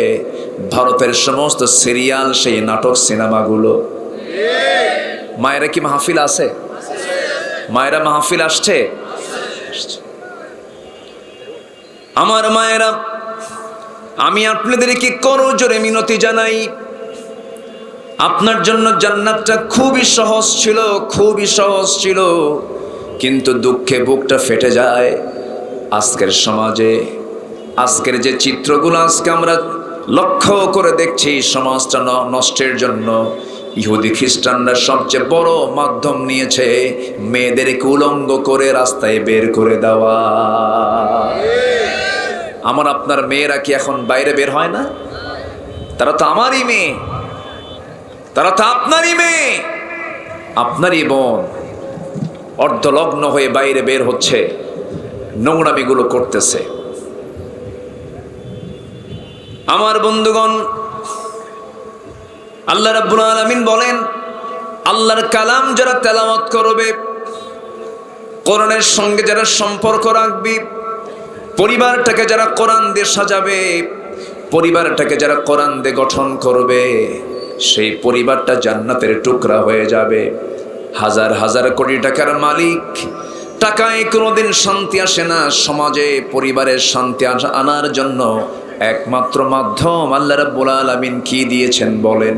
A: ভারতের সমস্ত সিরিয়াল, সেই নাটক, সিনেমাগুলো। মায়েরা কি মাহফিল আছে? মায়েরা মাহফিল আসছে? আমার মায়েরা, আমি আপনাদেরকে করজোরে মিনতি জানাই, আপনার জন্য জান্নাতটা খুবই সহজ ছিল, খুবই সহজ ছিল, কিন্তু দুঃখে বুকটা ফেটে যায়। আজকের সমাজে আজকের যে চিত্রগুলো আজকে আমরা লক্ষ্য করে দেখছি, সমাজটা নষ্টের জন্য ইহুদি খ্রিস্টানরা সবচেয়ে বড় মাধ্যম নিয়েছে মেয়েদেরকে উলঙ্গ করে রাস্তায় বের করে দেওয়া। আমার আপনার মেয়েরা কি এখন বাইরে বের হয় না? তারা তো আমারই মেয়ে, তারা তো আপনারই মেয়ে, আপনারই বোন। অর্ধলগ্ন হয়ে বাইরে বের হচ্ছে, নোংরামিগুলো করতেছে। আমার বন্ধুগণ, আল্লাহ রাব্বুল আলামিন বলেন, আল্লাহর কালাম যারা তেলাওয়াত করবে, কোরআনের সঙ্গে যারা সম্পর্ক রাখবে, পরিবারটাকে যারা কোরআন দিয়ে সাজাবে, পরিবারটাকে যারা কোরআন দিয়ে গঠন করবে, সেই পরিবারটা জান্নাতের টুকরা হয়ে যাবে। হাজার হাজার কোটি টাকার মালিক, টাকায় কোনোদিন শান্তি আসে না। সমাজে পরিবারের শান্তি আনার জন্য একমাত্র মাধ্যম আল্লাহ রাব্বুল আলামিন কি দিয়েছেন বলেন?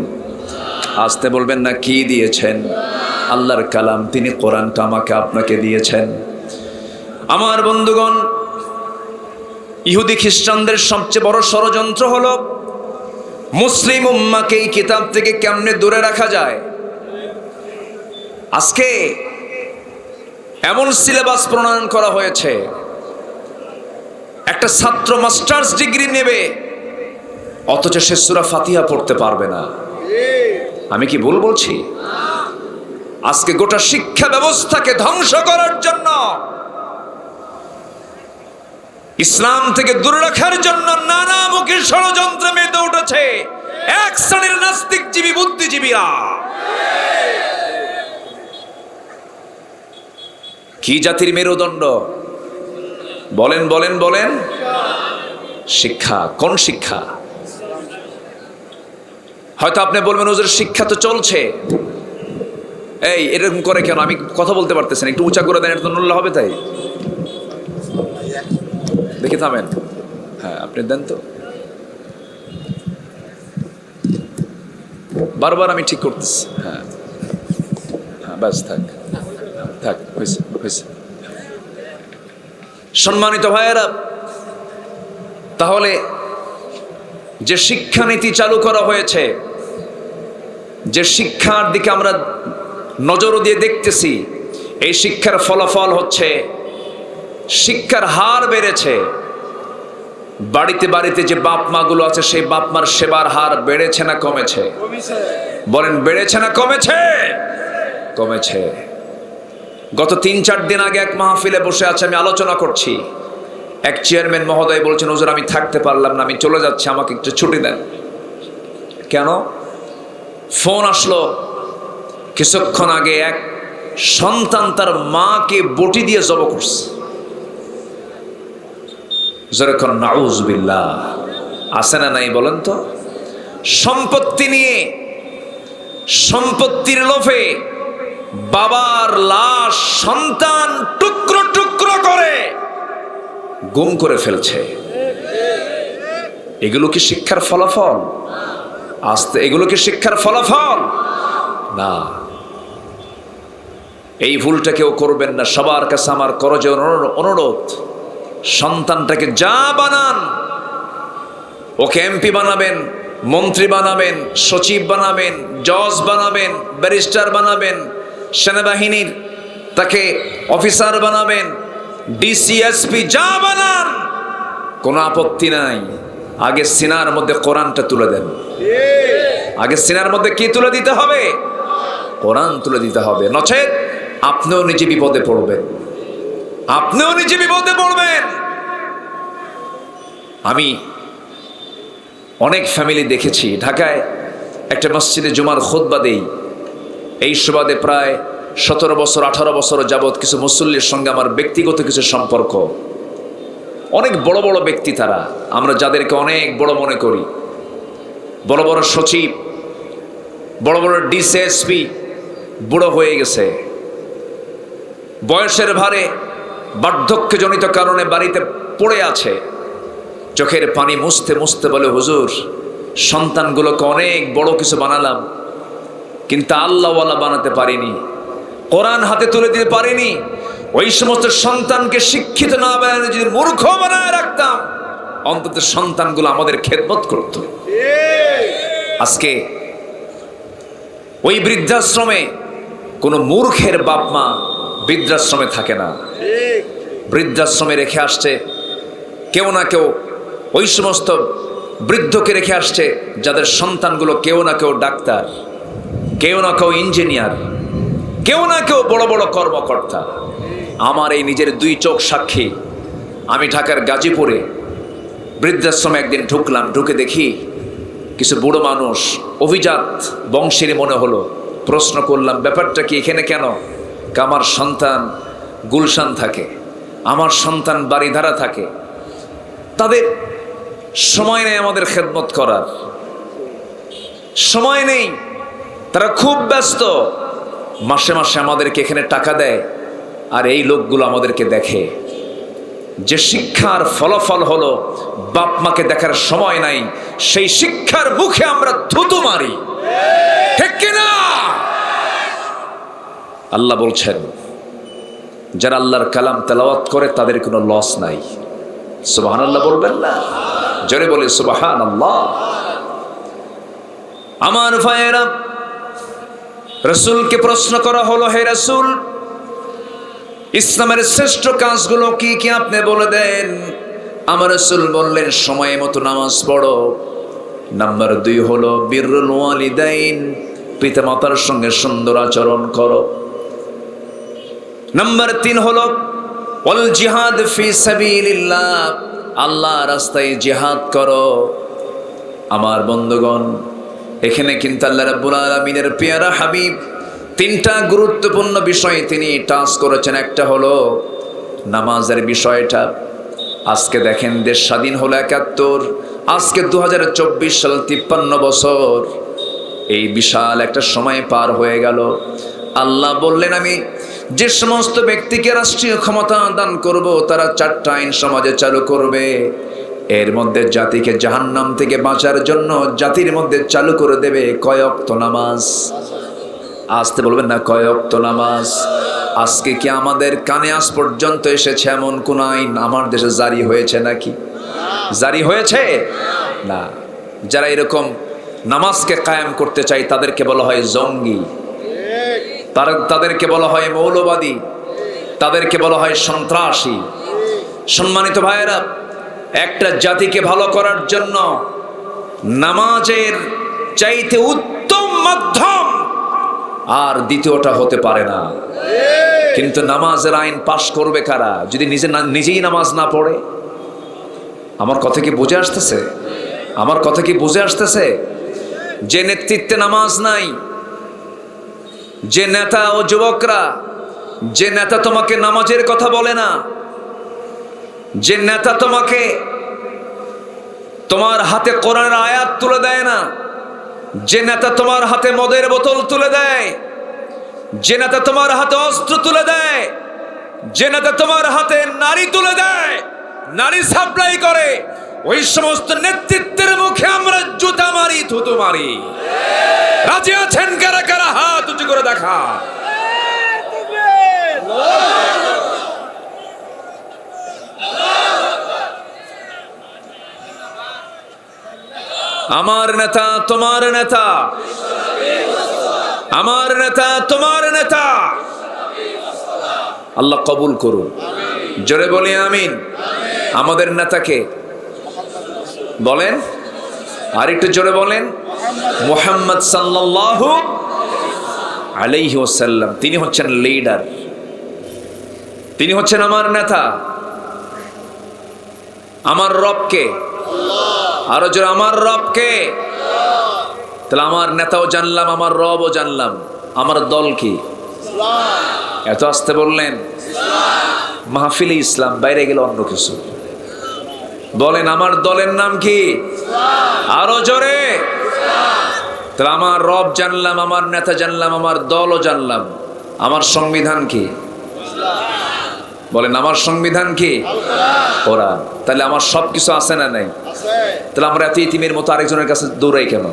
A: আসতে বলবেন না, কি দিয়েছেন? আল্লাহর কালাম, তিনি কোরআনটা আমাকে আপনাকে দিয়েছেন। আমার বন্ধুগণ, ইহুদি খ্রিস্টানদের সবচেয়ে বড় ষড়যন্ত্র হলো মুসলিম উম্মাকে এই কিতাব থেকে কেমনে দূরে রাখা যায়। আজকে এমন সিলেবাস প্রণয়ন করা হয়েছে, একটা ছাত্র মাস্টার্স ডিগ্রি নেবে অথচ সে সূরা ফাতিহা পড়তে পারবে না। আমি কি ভুল বলছি? আজকে গোটা শিক্ষা ব্যবস্থাকে ধ্বংস করার জন্য, ইসলাম থেকে দূরে রাখার জন্য নানামুখী ষড়যন্ত্র মেতে উঠেছে এক শ্রেণীর নাস্তিকজীবী বুদ্ধিজীবীরা। কি জাতির মেরুদণ্ড? বলেন বলেন বলেন। শিক্ষা। কোন শিক্ষা? হয়তো আপনি বলবেন হুজুর শিক্ষা তো চলছে। এই এরকম করে কেন? আমি কথা বলতে পারতেছেন, একটু উঁচা করে দেন, এটা তো নড়লে হবে। তাই দেখে থামেন। হ্যাঁ, আপনি দেন তো। বারবার আমি ঠিক করতেছি। হ্যাঁ হ্যাঁ, ব্যাস থাক থাক, হয়েছে হয়েছে। সম্মানিত ভাইয়েরা, তাহলে যে শিক্ষানীতি চালু করা হয়েছে, যে শিক্ষার দিকে আমরা নজর দিয়ে দেখতেছি, এই শিক্ষার ফলাফল হচ্ছে শিক্ষার হার বেড়েছে। বাড়িতে বাড়িতে যে বাপ মা গুলো আছে, সেই বাপ মার সেবার হার বেড়েছে না কমেছে? বলেন, বেড়েছে না কমেছে? কমেছে। গত 3-4 দিন আগে এক মাহফিলে বসে আছে, আমি আলোচনা করছি। এক চেয়ারম্যান মহোদয় বলছেন, হুজুর আমি থাকতে পারলাম না, আমি চলে যাচ্ছি, আমাকে একটু ছুটি দেন। কেন? ফোন আসলো কিছুক্ষণ আগে, এক সন্তান তার মাকে বটি দিয়ে জব করছে। যেরকম নাউজুবিল্লাহ, আছে না নাই বলেন তো? সম্পত্তি নিয়ে, সম্পত্তির লোভে বাবার লাশ সন্তান টুকরো টুকরো করে গুম করে ফেলছে। এগুলো কি শিক্ষার ফলাফল? এগুলো কি শিক্ষার ফলাফল? না, এই ভুলটা কেউ করবেন না। সবার কাছে আমার করজে অনুরোধ, সন্তানটাকে যা বানান, ওকে এমপি বানাবেন, মন্ত্রী বানাবেন, সচিব বানাবেন, জজ বানাবেন, ব্যারিস্টার বানাবেন, সেনাবাহিনীর তাকে অফিসার বানাবেন, ডিসিএসপি, যা বানান, কোনো আপত্তি নাই। আগে সিনার মধ্যে কোরআনটা তুলে দেন। আগে সিনার মধ্যে কি তুলে দিতে হবে? কোরআন তুলে দিতে হবে। নচেত আপনিও নিজে বিপদে পড়বেন, আপনিও নিজে বিপদে পড়বেন। আমি অনেক ফ্যামিলি দেখেছি। ঢাকায় একটা মসজিদে জুমার খুতবা দেই। এই সুবাদে প্রায় 17 বছর 18 বছর যাবৎ কিছু মুসল্লির সঙ্গে আমার ব্যক্তিগত কিছু সম্পর্ক। অনেক বড় বড় ব্যক্তি তারা, আমরা যাদেরকে অনেক বড় মনে করি, বড় বড় সচিব, বড় বড় ডিসিএসপি, বুড়ো হয়ে গেছে, বয়সের ভারে বার্ধক্যজনিত কারণে বাড়িতে পড়ে আছে। চোখের পানি মুছতে মুছতে বলে, হুজুর, সন্তানগুলোকে অনেক বড় কিছু বানালাম, কিন্তু আল্লাহওয়ালা বানাতে পারিনি, কোরআন হাতে তুলে দিতে পারিনি। ওই সমস্ত সন্তানকে শিক্ষিত না বানায় যদি মূর্খ বানায় রাখতাম, অন্তত সন্তানগুলো আমাদের খেদমত করত। আজকে ওই বৃদ্ধাশ্রমে কোনো মূর্খের বাপ মা বৃদ্ধাশ্রমে থাকে না, বৃদ্ধাশ্রমে রেখে আসছে কেউ না কেউ, ওই সমস্ত বৃদ্ধকে রেখে আসছে যাদের সন্তানগুলো কেউ না কেউ ডাক্তার, কেউ না কেউ ইঞ্জিনিয়ার, কেউ না কেউ বড় বড় কর্মকর্তা। আমার এই নিজের 2 চোখ সাক্ষী। আমি ঢাকার গাজীপুরে বৃদ্ধাশ্রমে একদিন ঢুকলাম, ঢুকে দেখি কিছু বুড়ো মানুষ, অভিজাত বংশেরই মনে হলো। প্রশ্ন করলাম, ব্যাপারটা কি, এখানে কেন? আমার সন্তান গুলশান থাকে, আমার সন্তান বাড়িধারা থাকে, তাদের সময় নেই আমাদের খেদমত করার, সময় নেই, তারা খুব ব্যস্ত। মাসে মাসে আমাদেরকে এখানে টাকা দেয়, আর এই লোকগুলো আমাদেরকে দেখে। যে শিক্ষার ফলাফল হলো বাপ মাকে দেখার সময় নাই, সেই শিক্ষার মুখে আমরা থুতু মারি, ঠিক কিনা? আল্লাহ বলছেন, যারা আল্লাহর কালাম তেলাওয়াত করে তাদের কোনো লস নাই। সুবহানাল্লাহ বলবেন না? জোরে বলে সুবহানাল্লাহ। আমার ভাইয়েরা, রাসূলকে প্রশ্ন করা হলো, হে রাসূল, ইসলামের শ্রেষ্ঠ কাজগুলো কি কি আপনি বলে দেন। আমার রাসূল বললেন, সময় মতো নামাজ পড়ো। নাম্বার 2 হলো বিররুল ওয়ালিদাইন, পিতামাতার সঙ্গে সুন্দর আচরণ করো। নাম্বার 3 হলো ওয়াল জিহাদ ফি সাবিলিল্লাহ, আল্লাহ রাস্তায় জিহাদ করো। আমার বন্ধুগণ, এখানে কিন্তু আল্লাহ রাব্বুল আলামিনের পেয়ারা হাবিব 3টা গুরুত্বপূর্ণ বিষয় তিনি টাচ করেছেন। একটা হলো নামাজের বিষয়টা। আজকে দেখেন, দেশ স্বাধীন হলো 71, আজকে 2024 সাল, 53 বছর, এই বিশাল একটা সময় পার হয়ে গেল। আল্লাহ বললেন, আমি যে সমস্ত ব্যক্তিকে রাষ্ট্রীয় ক্ষমতা দান করব, তারা 4টা আইন সমাজে চালু করবে। এর মধ্যে জাতিকে জাহান্নাম থেকে বাঁচার জন্য জাতির মধ্যে চালু করে দেবে কয় ওয়াক্ত নামাজ। আসতে বলবেন না, কয় ওয়াক্ত নামাজ। আজকে কি আমাদের কানে আজ পর্যন্ত এসেছে এমন কোন আইন আমার দেশে জারি হয়েছে নাকি? জারি হয়েছে না। যারা এরকম নামাজকে কায়েম করতে চায় তাদেরকে বলা হয় জঙ্গি, তাদেরকে বলা হয় মৌলবাদী, তাদেরকে বলা হয় সন্ত্রাসী। সম্মানিত ভাইয়েরা, একটা জাতিকে ভালো করার জন্য নামাজের চাইতে উত্তম মাধ্যম আর দ্বিতীয়টা হতে পারে না। কিন্তু নামাজের আইন পাশ করবে কারা যদি নিজেই নামাজ না পড়ে? আমার কথা কি বুঝে আসতেছে? আমার কথা কি বুঝে আসতেছে? যে নেতৃত্বে নামাজ নাই, যে নেতা ও যুবকরা, যে নেতা তোমাকে নামাজের কথা বলে না, যে নেতা তোমাকে তোমার হাতে কোরআনের আয়াত তুলে দেয় না, যে নেতা তোমার হাতে মদের বোতল তুলে দেয়, যে নেতা তোমার হাতে অস্ত্র তুলে দেয়, যে নেতা তোমার হাতে নারী তুলে দেয়, নারী সাপ্লাই করে, ওই সমস্ত নেতৃত্বের মুখে আমরা জুতা মারি, থুতু মারি। রাজি আছেন কারা কারা? হাত উঁচু করে দেখা। আমার নেতা তোমার নেতা, আমার নেতা তোমার নেতা। আল্লাহ কবুল করুন। জোরে বলি আমিন। আমাদের নেতাকে বলেন, আর একটু জোরে বলেন, মুহাম্মদ সাল্লাল্লাহু আলাইহি ওয়াসাল্লাম। তিনি হচ্ছেন লিডার, তিনি হচ্ছেন আমার নেতা। আমার রবকে, আরো জোরে আমার রবকে। তাহলে আমার নেতাও জানলাম, আমার রবও জানলাম, আমার দল কি? এত আসতে বললেন। মাহফিলে ইসলাম, বাইরে গেলে অন্য কিছু। বলেন আমার দলের নাম কি? আরো জোরে। তাহলে আমার রব জানলাম, আমার নেতা জানলাম, আমার দলও জানলাম। আমার সংবিধান কি? বলেন আমার সংবিধান কি? কোরআন। তাহলে আমার সবকিছু আছে না নাই? তাহলে আমরা এত ইতিমের মতো আরেকজনের কাছে দৌড়াই কেন?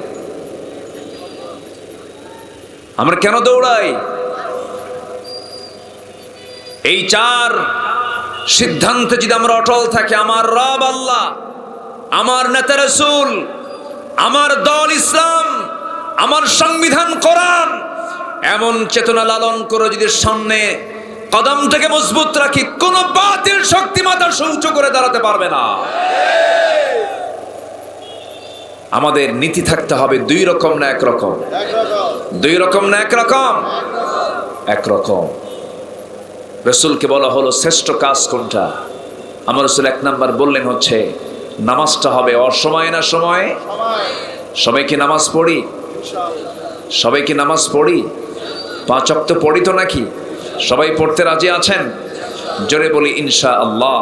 A: আমরা কেন দৌড়াই? এই চার সিদ্ধান্তে যদি আমরা অটল থাকি, আমার রব আল্লাহ, আমার নেতা রাসূল, আমার দল ইসলাম, আমার সংবিধান কোরআন, এমন চেতনা লালন করে যদি সামনে কদমটাকে মজবুত রাখি, কোন বাতিল শক্তি মাথা উঁচু করে দাঁড়াতে পারবে না। আমাদের নীতি থাকতে হবে দুই রকম না একরকম? দুই রকম না একরকম? একরকম। রাসূলকে বলা হলো শ্রেষ্ঠ কাজ কোনটা? আমার রাসূল এক নাম্বার বললেন হচ্ছে নামাজটা হবে অসময়ে না সময়ে। সবাই কি নামাজ পড়ি? সবাই কি নামাজ পড়ি? 5 ওয়াক্ত পড়ি তো নাকি? সবাই পড়তে রাজি আছেন? জোরে বলি ইনশাআল্লাহ।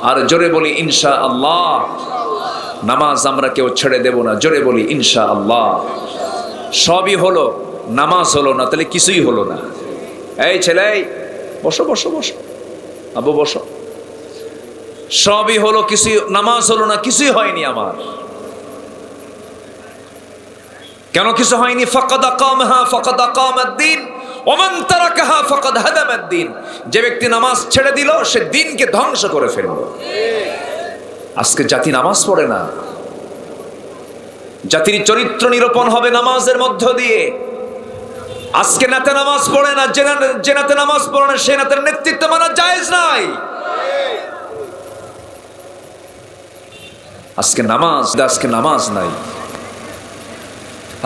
A: আর জোরে বলি ইনশাআল্লাহ। নামাজ আমরা কেউ ছেড়ে দেব না। জোরে বলি ইনশাআল্লাহ। সবই হলো, নামাজ হলো না, তাহলে কিছুই হলো না। এই ছেলে, বসো বসো বসো, আবু বসো। সবই হলো, কিছু নামাজ হলো না, কিছুই হয়নি আমার। কেন কিছু হয়নি? ফাকাদ আকামাহা ফাকাদ আকামাদ-দ্বীন ওয়া মান তারাকাহা ফাকাদ হাদামাদ-দ্বীন। যে ব্যক্তি নামাজ ছেড়ে দিল, সে দ্বীনকে ধ্বংস করে ফেলল। আজকে জাতি নামাজ পড়ে না। জাতির চরিত্র নিরূপণ হবে নামাজের মধ্য দিয়ে। আজকে নেতা নামাজ পড়ে না, যে নেতা নামাজ পড়ে না, সে নেতার নেতৃত্ব মানা জায়েজ নাই। আজকে নামাজ নাই।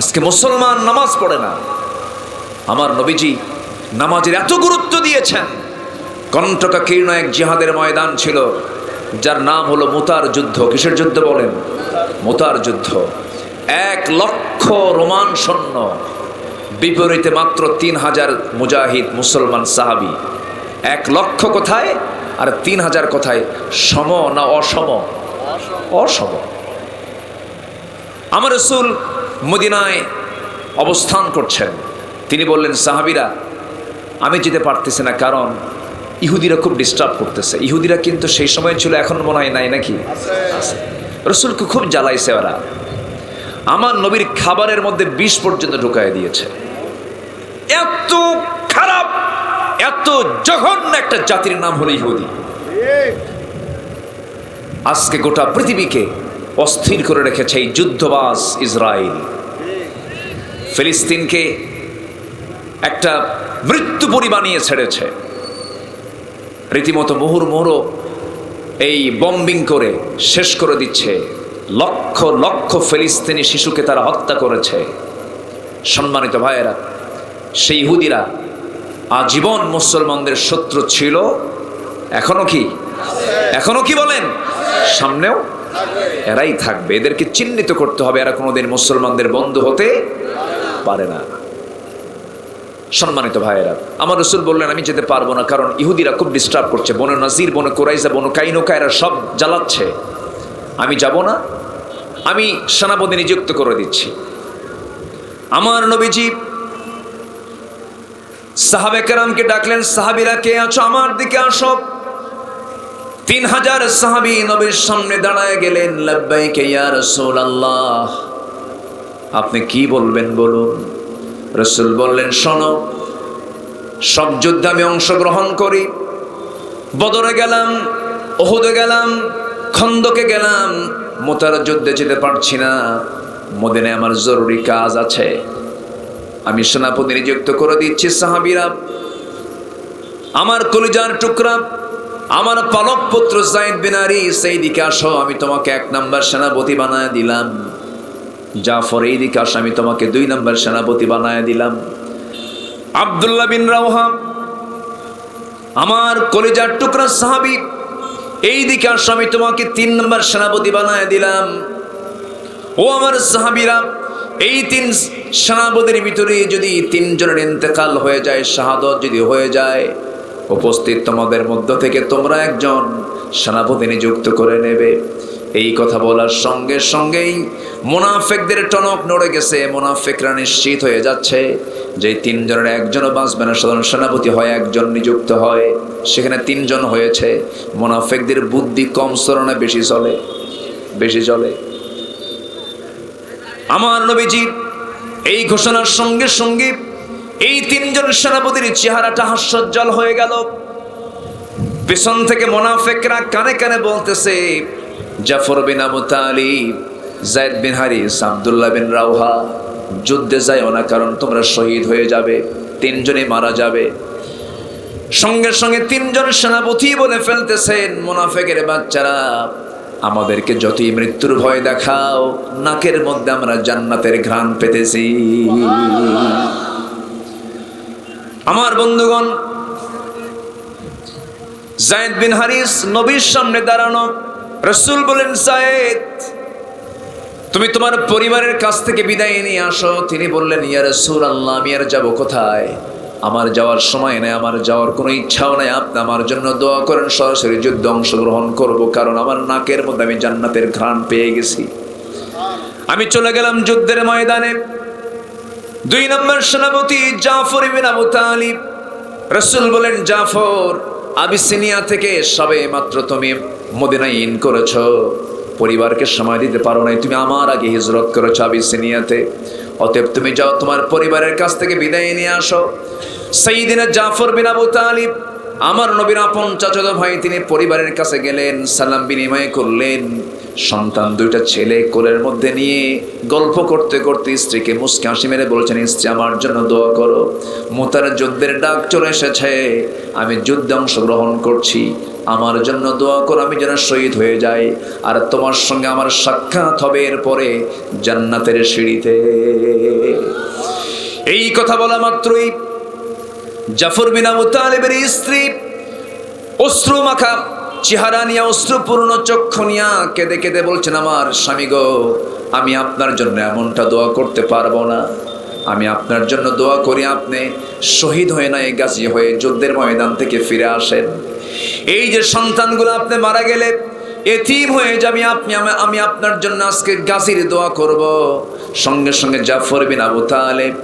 A: আজকে মুসলমান নামাজ পড়ে না। আমার নবীজি নামাজের এত গুরুত্ব দিয়েছেন। কণ্টকাকীর্ণ এক জিহাদের ময়দান ছিল, যার নাম হলো মুতার যুদ্ধ। কিসের যুদ্ধ বলেন? মুতার যুদ্ধ। 1 লক্ষ রোমান সৈন্য, বিপরীতে মাত্র 3000 মুজাহিদ মুসলমান সাহাবী। 1 লক্ষ কোথায় আর 3000 কোথায়? সম না অসম? অসম। আমার রাসূল মদিনায় অবস্থান করছেন। তিনি বললেন, সাহাবীরা আমি যেতে পারতেছি না, কারণ ইহুদিরা খুব ডিস্টার্ব করতেছে। ইহুদিরা কিন্তু সেই সময় ছিল, এখন মনে হয় নাই নাকি? রাসূলকে খুব জ্বালাইছে ওরা। আমার নবীর খাবারের মধ্যে বিষ পর্যন্ত ঢুকায় দিয়েছে। এত খারাপ, এত জঘন্য একটা জাতির নাম হলো ইহুদি। আজকে গোটা পৃথিবীকে অস্থির করে রেখেছে এই যুদ্ধবাজ ইসরায়েল। ফিলিস্তিনকে একটা মৃত্যুপুরী বানিয়ে ছেড়েছে। রীতিমতো মুহুর্মুহু এই বম্বিং করে শেষ করে দিচ্ছে। লক্ষ লক্ষ ফিলিস্তিনি শিশুকে তারা হত্যা করেছে। সম্মানিত ভাইয়েরা, সেই ইহুদিরা আজীবন মুসলমানদের শত্রু ছিল। এখনো কি? এখনো কি বলেন? সামনেও এরাই থাকবে। এদেরকে চিহ্নিত করতে হবে। এরা কোনোদিন মুসলমানদের বন্ধু হতে পারে না। সম্মানিত ভাইয়েরা, আমার রাসূল বললেন আমি যেতে পারবো না, কারণ ইহুদিরা খুব ডিস্টার্ব করছে, বনু নাজির, বনু কুরাইজা, বনু কাইনুকা, এরা সব জ্বালাচ্ছে, আমি যাব না, আমি সেনাপতি নিযুক্ত করে দিচ্ছি। আমার নবীজি সাহাবে কেরামকে ডাকলেন, সাহাবীরা কে আছো, আমার দিকে আসো। 3000 সাহাবী নবীর সামনে দাঁড়ায় গেলেন। লাব্বাইক ইয়া রাসূলুল্লাহ, আপনি কি বলবেন বলুন। রাসূল বললেন, শোনো, সব যুদ্ধে আমি অংশগ্রহণ করি, বদরে গেলাম, উহুদে গেলাম, খন্দকে গেলাম, মুতার যুদ্ধে যেতে পারছি না, মদিনায় আমার জরুরি কাজ আছে, আমি সেনাপতি নিযুক্ত করে দিচ্ছি। সাহাবীরা, আমার কলিজার টুকরা, আমার পালক পুত্র যায়েদ বিন হারিস, এই দিকে আসো, আমি তোমাকে 1 নাম্বার সেনাপতি বানায় দিলাম। জাফর, এই দিকে আসো, আমি তোমাকে 2 নাম্বার সেনাপতি বানায় দিলাম। আব্দুল্লাহ বিন রাওহা, আমার কলিজার টুকরা সাহাবী, এই দিকে আসো, আমি তোমাকে 3 নাম্বার সেনাপতি বানায় দিলাম। ও আমার সাহাবীরা, এই 3 সেনাপতির ভিতরে যদি 3 জনের ইন্তেকাল হয়ে যায়, শাহাদত যদি হয়ে যায়, উপস্থিত তোমাদের মধ্য থেকে তোমরা একজন সেনাপতি নিযুক্ত করে নেবে। এই কথা বলার সঙ্গে সঙ্গেই মুনাফিকদের টনক নড়ে গেছে। মুনাফিকরা নিশ্চিত হয়ে যাচ্ছে যে 3 জনের একজনও বাঁচবে না, সাধারণ সেনাপতি হয় 1 জন নিযুক্ত হয়, সেখানে 3 জন হয়েছে। মুনাফিকদের বুদ্ধি কম চলে, বেশি চলে। আমার নবীজি এই ঘোষণার সঙ্গে সঙ্গে এই 3 জন সেনাপতির চেহারাটা হাস্যোজ্জ্বল হয়ে গেল। পেছন থেকে মুনাফিকরা কানে কানে বলতেছে, জাফর বিন আবু তালিব, যায়েদ বিন হারিস, আব্দুল্লাহ বিন রাওহা, যুদ্ধে যাইও না, কারণ তোমরা শহীদ হয়ে যাবে, 3 জনই মারা যাবে। সঙ্গে সঙ্গে 3 জন সেনাপতি বলে ফেলতেছেন, মুনাফিকের বাচ্চারা, আমাদেরকে যতই মৃত্যুর ভয় দেখাও, নাকের মধ্যে আমরা জান্নাতের ঘ্রাণ পেতেছি। আমার বন্ধুগণ, যায়েদ বিন হারিস নবীর সামনে দাঁড়ানো। রাসূল বলেন, যায়েদ, তুমি তোমার পরিবারের কাছ থেকে বিদায় নিয়ে আসো। তিনি বললেন, ইয়া রাসূলুল্লাহ, আমি আর যাব কোথায়, আমার যাওয়ার সময় নেই, আমার যাওয়ার কোনো ইচ্ছাও নেই, আপনি আমার জন্য দোয়া করেন, সরাসরি যুদ্ধে অংশগ্রহণ করব, কারণ আমার নাকের মধ্যে আমি জান্নাতের ঘ্রাণ পেয়ে গেছি। আমি চলে গেলাম যুদ্ধের ময়দানে। 2 নম্বর সেনাপতি জাফর ইবনে আবু তালিব। রাসূল বলেন, জাফর, আবিসিনিয়া থেকে সবে মাত্র তুমি মদিনায় ইন করেছো, পরিবারকে সময় দিতে পারো নাই, তুমি আমার আগে হিজরত করেছো আবিসিনিয়াতে, অতএব তুমি যাও, তোমার পরিবারের কাছ থেকে বিদায় নিয়ে আসো। সাইয়্যিদিনা জাফর বিন আবু তালিব, আমার নবীর আপন চাচাতো ভাই, তিনি পরিবারের কাছে গেলেন, সালাম বিনিময় করলেন। সন্তান 2টা ছেলে কোলের মধ্যে নিয়ে গল্প করতে করতে স্ত্রীকে মুচকি হাসি মেরে বলছেন, স্ত্রী, আমার জন্য দোয়া করো, মুতার যুদ্ধের ডাক চলে এসেছে, আমি যুদ্ধে অংশগ্রহণ করছি, আমার জন্য দোয়া করো, আমি যেন শহীদ হয়ে যাই, আর তোমার সঙ্গে আমার সাক্ষাৎ হবে এরপরে জান্নাতের সিঁড়িতে। এই কথা বলা মাত্রই জাফর বিন আবু তালিবের স্ত্রী অশ্রু মাখা চেহারা নিয়ে, অশ্রুপূর্ণ চক্ষু নিয়ে কেঁদে কেঁদে বলছেন, আমার স্বামী গো, আমি আপনার জন্য এমনটা দোয়া করতে পারবো না, আমি আপনার জন্য দোয়া করি আপনি শহীদ হয়ে নাই, গাজী হয়ে যুদ্ধের ময়দান থেকে ফিরে আসেন। এই যে সন্তানগুলো আপনি মারা গেলে এতিম হয়ে যাবে, আমি আপনার জন্য আজকে গাজীর দোয়া করব। সঙ্গে সঙ্গে জাফর বিন আবু তালিব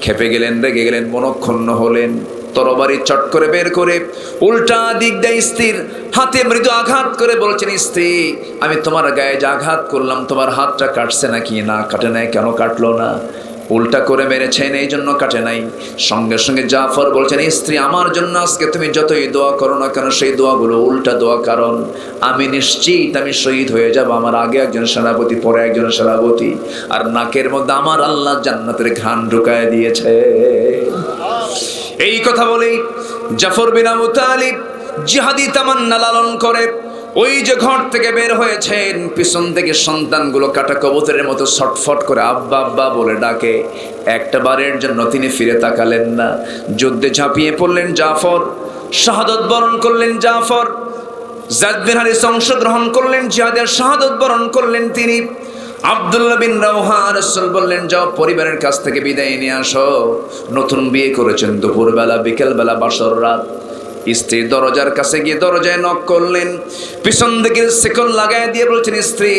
A: খেপে গেলেন, রেগে গেলেন, মনক্ষুণ্ণ হলেন। তরবারি চট করে বের করে উল্টা দিক দিয়ে স্ত্রীর হাতে মৃদু আঘাত করে বলছেন, স্ত্রী, আমি তোমার গায়ে যে আঘাত করলাম, তোমার হাতটা কাটছে নাকি? না, কাটে নাই। কেন কাটলো না? উল্টা করে মেরেছেন, এই জন্য কাটে নাই। সঙ্গে সঙ্গে জাফর বলছেন, স্ত্রী, আমার জন্য আজকে তুমি যতই দোয়া করো না কেন, সেই দোয়াগুলো উল্টা দোয়া, কারণ আমি নিশ্চিত আমি শহীদ হয়ে যাব, আমার আগে একজন সেনাপতি, পরে একজন সেনাপতি, আর নাকের মধ্যে আমার আল্লাহ জান্নাতের ঘ্রাণ ঢুকায় দিয়েছে। এই কথা বলেই জাফর বিন আবু তালিব জিহাদি তামান্না লালন করে ওই যে ঘর থেকে বের হয়েছেন, পিছন থেকে সন্তানগুলো কাটা কবুতরের মতো ছটফট করে আব্বা আব্বা বলে ডাকে। একটা বারের জন্য তিনি ফিরে তাকালেন না। যুদ্ধে ঝাঁপিয়ে পড়লেন জাফর, শাহাদত বরণ করলেন জাফর। যায়েদ বিন হারিস অংশগ্রহণ করলেন, জিহাদের শাহাদত বরণ করলেন তিনি। আব্দুল্লাহ বিন রাওহা, রাসূল বললেন যাও পরিবারের কাছ থেকে বিদায় নিয়ে আসো। নতুন বিয়ে করেছেন, দুপুরবেলা বিকেলবেলা বাসর রাত। স্ত্রী দরজার কাছে গিয়ে দরজায় নক করলেন, পিছন দিকে শিকল লাগায় দিয়ে বলছেন, স্ত্রী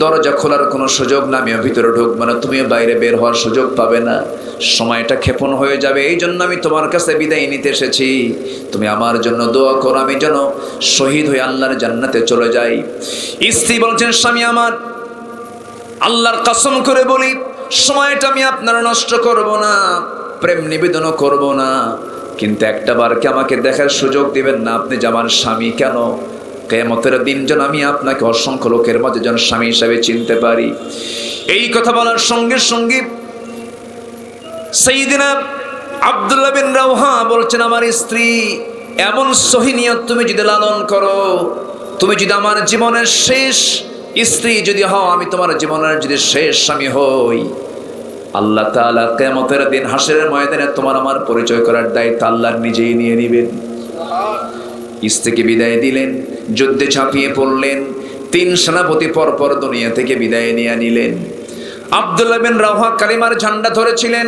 A: দরজা খোলার কোনো সুযোগ না, আমিও ভিতরে ঢুকবো না, তুমিও বাইরে বের হওয়ার সুযোগ পাবে না, সময়টা ক্ষেপণ হয়ে যাবে, এই জন্য আমি তোমার কাছে বিদায় নিতে এসেছি। তুমি আমার জন্য দোয়া করো, আমি যেন শহীদ হয়ে আল্লাহর জান্নাতে চলে যাই। স্ত্রী বলছেন, স্বামী আমার, আল্লাহর কসম করে বলি সময়টা আমি আপনার নষ্ট করব না, প্রেম নিবেদনও করব না, কিন্তু একটা বার কি আমাকে দেখার সুযোগ দিবেন না? আপনি যে আমার স্বামী, কেন কিয়ামতের দিন যেন আমি আপনাকে অসংখ্য লোকের মাঝে যেন স্বামী হিসাবে চিনতে পারি। এই কথা বলার সঙ্গে সঙ্গে সাইয়্যিদিনা আব্দুল্লাহ বিন রাওহা বলছেন, আমার স্ত্রী এমন সহি নিয়ত তুমি যদি লালন করো, তুমি যদি আমার জীবনের শেষ স্ত্রী যদি হও, আমি তোমার জীবনের যদি শেষ স্বামী হই, আল্লাহ তাআলা কিয়ামতের দিন হাসরের ময়দানে তোমার আমার পরিচয় করার দায়িত্ব আল্লাহ নিজেই নিয়ে নেবেন। স্ত্রীকে বিদায় দিলেন, যুদ্ধে ঝাঁপিয়ে পড়লেন, 3 সেনাপতি পরপর দুনিয়া থেকে বিদায় নিয়ে নিলেন। আব্দুল্লাহ বিন রাওহা কালিমার ঝান্ডা ধরেছিলেন,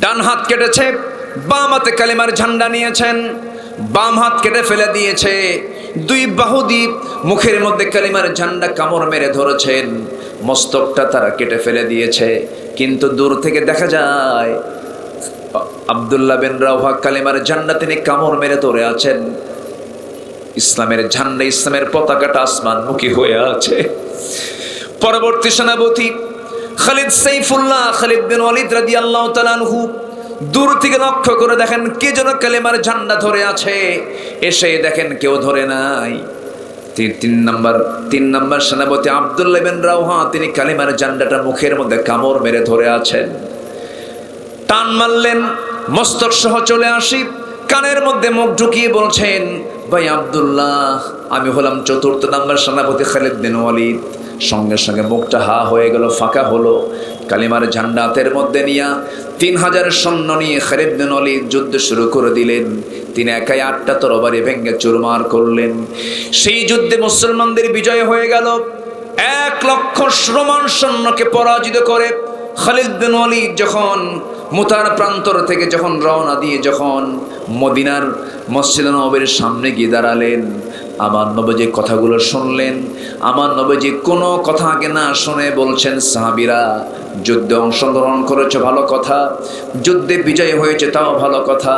A: ডান হাত কেটেছে, বাম হাতে কালিমার ঝান্ডা নিয়েছেন, বাম হাত কেটে ফেলে দিয়েছে, 2 বাহু দিয়ে মুখের মধ্যে কালিমার ঝান্ডা কামড় মেরে ধরেছেন, মস্তকটা তারা কেটে ফেলে দিয়েছে, কিন্তু দূর থেকে দেখা যায় আব্দুল্লাহ বিন রাওহা কালিমার ঝান্ডা তিনি কামড় মেরে ধরে আছেন। ইসলামের ঝান্ডা, ইসলামের পতাকাটা আসমানমুখী হয়ে আছে। পরবর্তী সেনাপতি খালিদ সাইফুল্লাহ খালিদ বিন ওয়ালিদ রাদিয়াল্লাহু তাআলা আনহু দূর থেকে লক্ষ্য করে দেখেন কে যেন কালিমার ঝান্ডা ধরে আছে, এসে দেখেন কেউ ধরে নাই। 3 নম্বর সেনাপতি আব্দুল্লাহ বিন রাওহা তিনি কালিমার ঝান্ডাটা মুখের মধ্যে কামড় মেরে ধরে আছেন। টান মারলেন, মস্তক সহ চলে আসি, কানের মধ্যে মুখ ঢুকিয়ে বলছেন, ভাই আব্দুল্লাহ, আমি হলাম 4র্থ নম্বর সেনাপতি খালিদ বিন ওয়ালিদ। সঙ্গে সঙ্গে মুখটা হা হয়ে গেল, ফাঁকা হলো। কালিমার ঝান্ডা হাতের মধ্যে নিয়ে 3000 সৈন্য নিয়ে খালিদ বিন ওয়ালিদ যুদ্ধ শুরু করে দিলেন। তিনি একাই 8টা তরবারি ভেঙে চুরমার করলেন। সেই যুদ্ধে মুসলমানদের বিজয় হয়ে গেল। 1 লক্ষ রোমান সৈন্যকে পরাজিত করে খালিদ বিন ওয়ালিদ যখন মুতার প্রান্তর থেকে যখন রওনা দিয়ে যখন মদিনার মসজিদ নববীর সামনে গিয়ে দাঁড়ালেন, আমার নবীজি কথাগুলো শুনলেন। আমার নবীজি কোনো কথা আগে না শুনে বলছেন, সাহাবীরা যুদ্ধে অংশগ্রহণ করেছে ভালো কথা, যুদ্ধে বিজয় হয়েছে তাও ভালো কথা,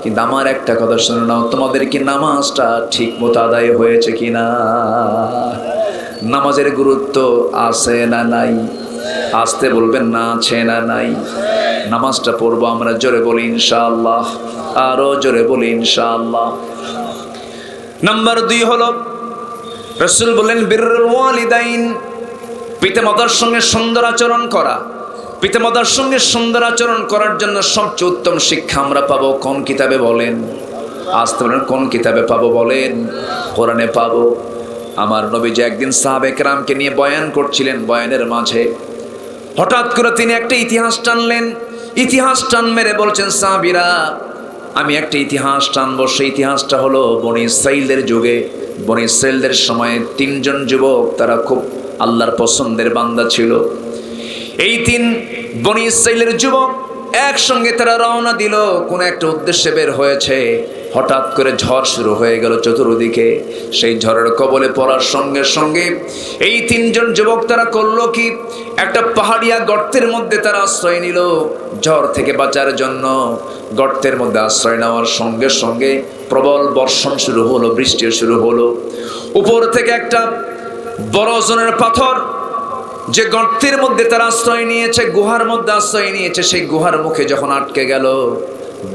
A: কিন্তু আমার একটা কথা শুনে নাও, তোমাদের কি নামাজটা ঠিক মতো আদায় হয়েছে কিনা? নামাজের গুরুত্ব আছে না নাই? আসতে বলবেন না, আছে না নাই? নামাজটা পড়বো আমরা, জোরে বলি ইনশাআল্লাহ, আরো জোরে বলি ইনশাআল্লাহ। নাম্বার 2 হলো রাসূল বলেন বিররুল ওয়ালিদাইন, পিতামাতার সঙ্গে সুন্দর আচরণ করা। পিতামাতার সঙ্গে সুন্দর আচরণ করার জন্য সবচেয়ে উত্তম শিক্ষা আমরা পাবো কোন কিতাবে বলেন? আসতে বলেন কোন কিতাবে পাবো বলেন? কোরআনে পাবো। আমার নবীজি একদিন সাহাবে কেরামকে নিয়ে বয়ান করছিলেন, বয়ানের মাঝে হঠাৎ করে তিনি একটা ইতিহাস টানলেন। ইতিহাস টান মেরে বলছেন, সাহাবীরা আমি একটা ইতিহাস টানবো। সেই ইতিহাসটা হলো বনি ইসরাঈলের যুগে। বনি ইসরাঈলদের সময়ে 3 জন যুবক, তারা খুব আল্লাহর পছন্দের বান্দা ছিল। এই 3 বনি ইসরাঈলের যুবক একসঙ্গে তারা রওনা দিল, কোন একটা উদ্দেশ্যে বের হয়েছে। হঠাৎ করে ঝড় শুরু হয়ে গেল চতুর্দিকে। সেই ঝড়ের কবলে পড়ার সঙ্গে সঙ্গে এই 3 জন যুবক তারা করলো কি, একটা পাহাড়িয়া গর্তের মধ্যে তারা আশ্রয় নিল ঝড় থেকে বাঁচার জন্য। গর্তের মধ্যে আশ্রয় নেওয়ার সঙ্গে সঙ্গে প্রবল বর্ষণ শুরু হলো, বৃষ্টি শুরু হলো। উপর থেকে একটা বড় ওজনের পাথর, যে গর্তের মধ্যে তারা আশ্রয় নিয়েছে, গুহার মধ্যে আশ্রয় নিয়েছে, সেই গুহার মুখে যখন আটকে গেল,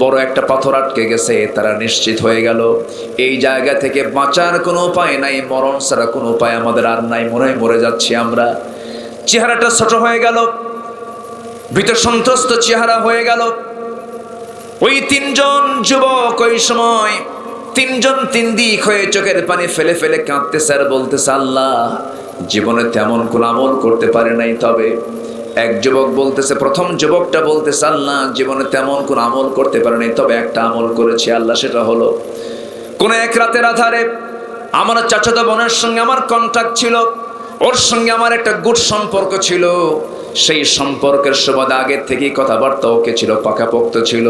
A: বড় একটা পাথর আটকে গেছে, তারা নিশ্চিত হয়ে গেল এই জায়গা থেকে বাঁচার কোনো উপায় নাই, মরণ ছাড়া কোনো উপায় আমাদের আর নাই, মরে যাচ্ছি আমরা। চেহারাটা ছোট হয়ে গেল, ভীত সন্ত্রস্ত চেহারা হয়ে গেল। ওই 3 জন যুবক ওই সময় 3 জন 3 দিক হয়ে চোখের পানি ফেলে ফেলে কাঁদতেছে আর বলতেছে, আল্লাহ জীবনে তেমন কোন আমল করতে পারে নাই। তবে এক যুবক বলতেছে, প্রথম যুবকটা বলতেছে, আল্লাহ জীবনে তেমন কোন আমল করতে পারে নাই, তবে একটা আমল করেছি আল্লাহ, সেটা হলো কোন এক রাতের আধারে আমার চাচাতো বোনের সঙ্গে আমার কন্ট্যাক্ট ছিল। ওর সঙ্গে আমার একটা গুড সম্পর্ক ছিল। সেই সম্পর্কের সুবাদে আগের থেকেই কথাবার্তা ওকে ছিল, পাকাপোক্ত ছিল।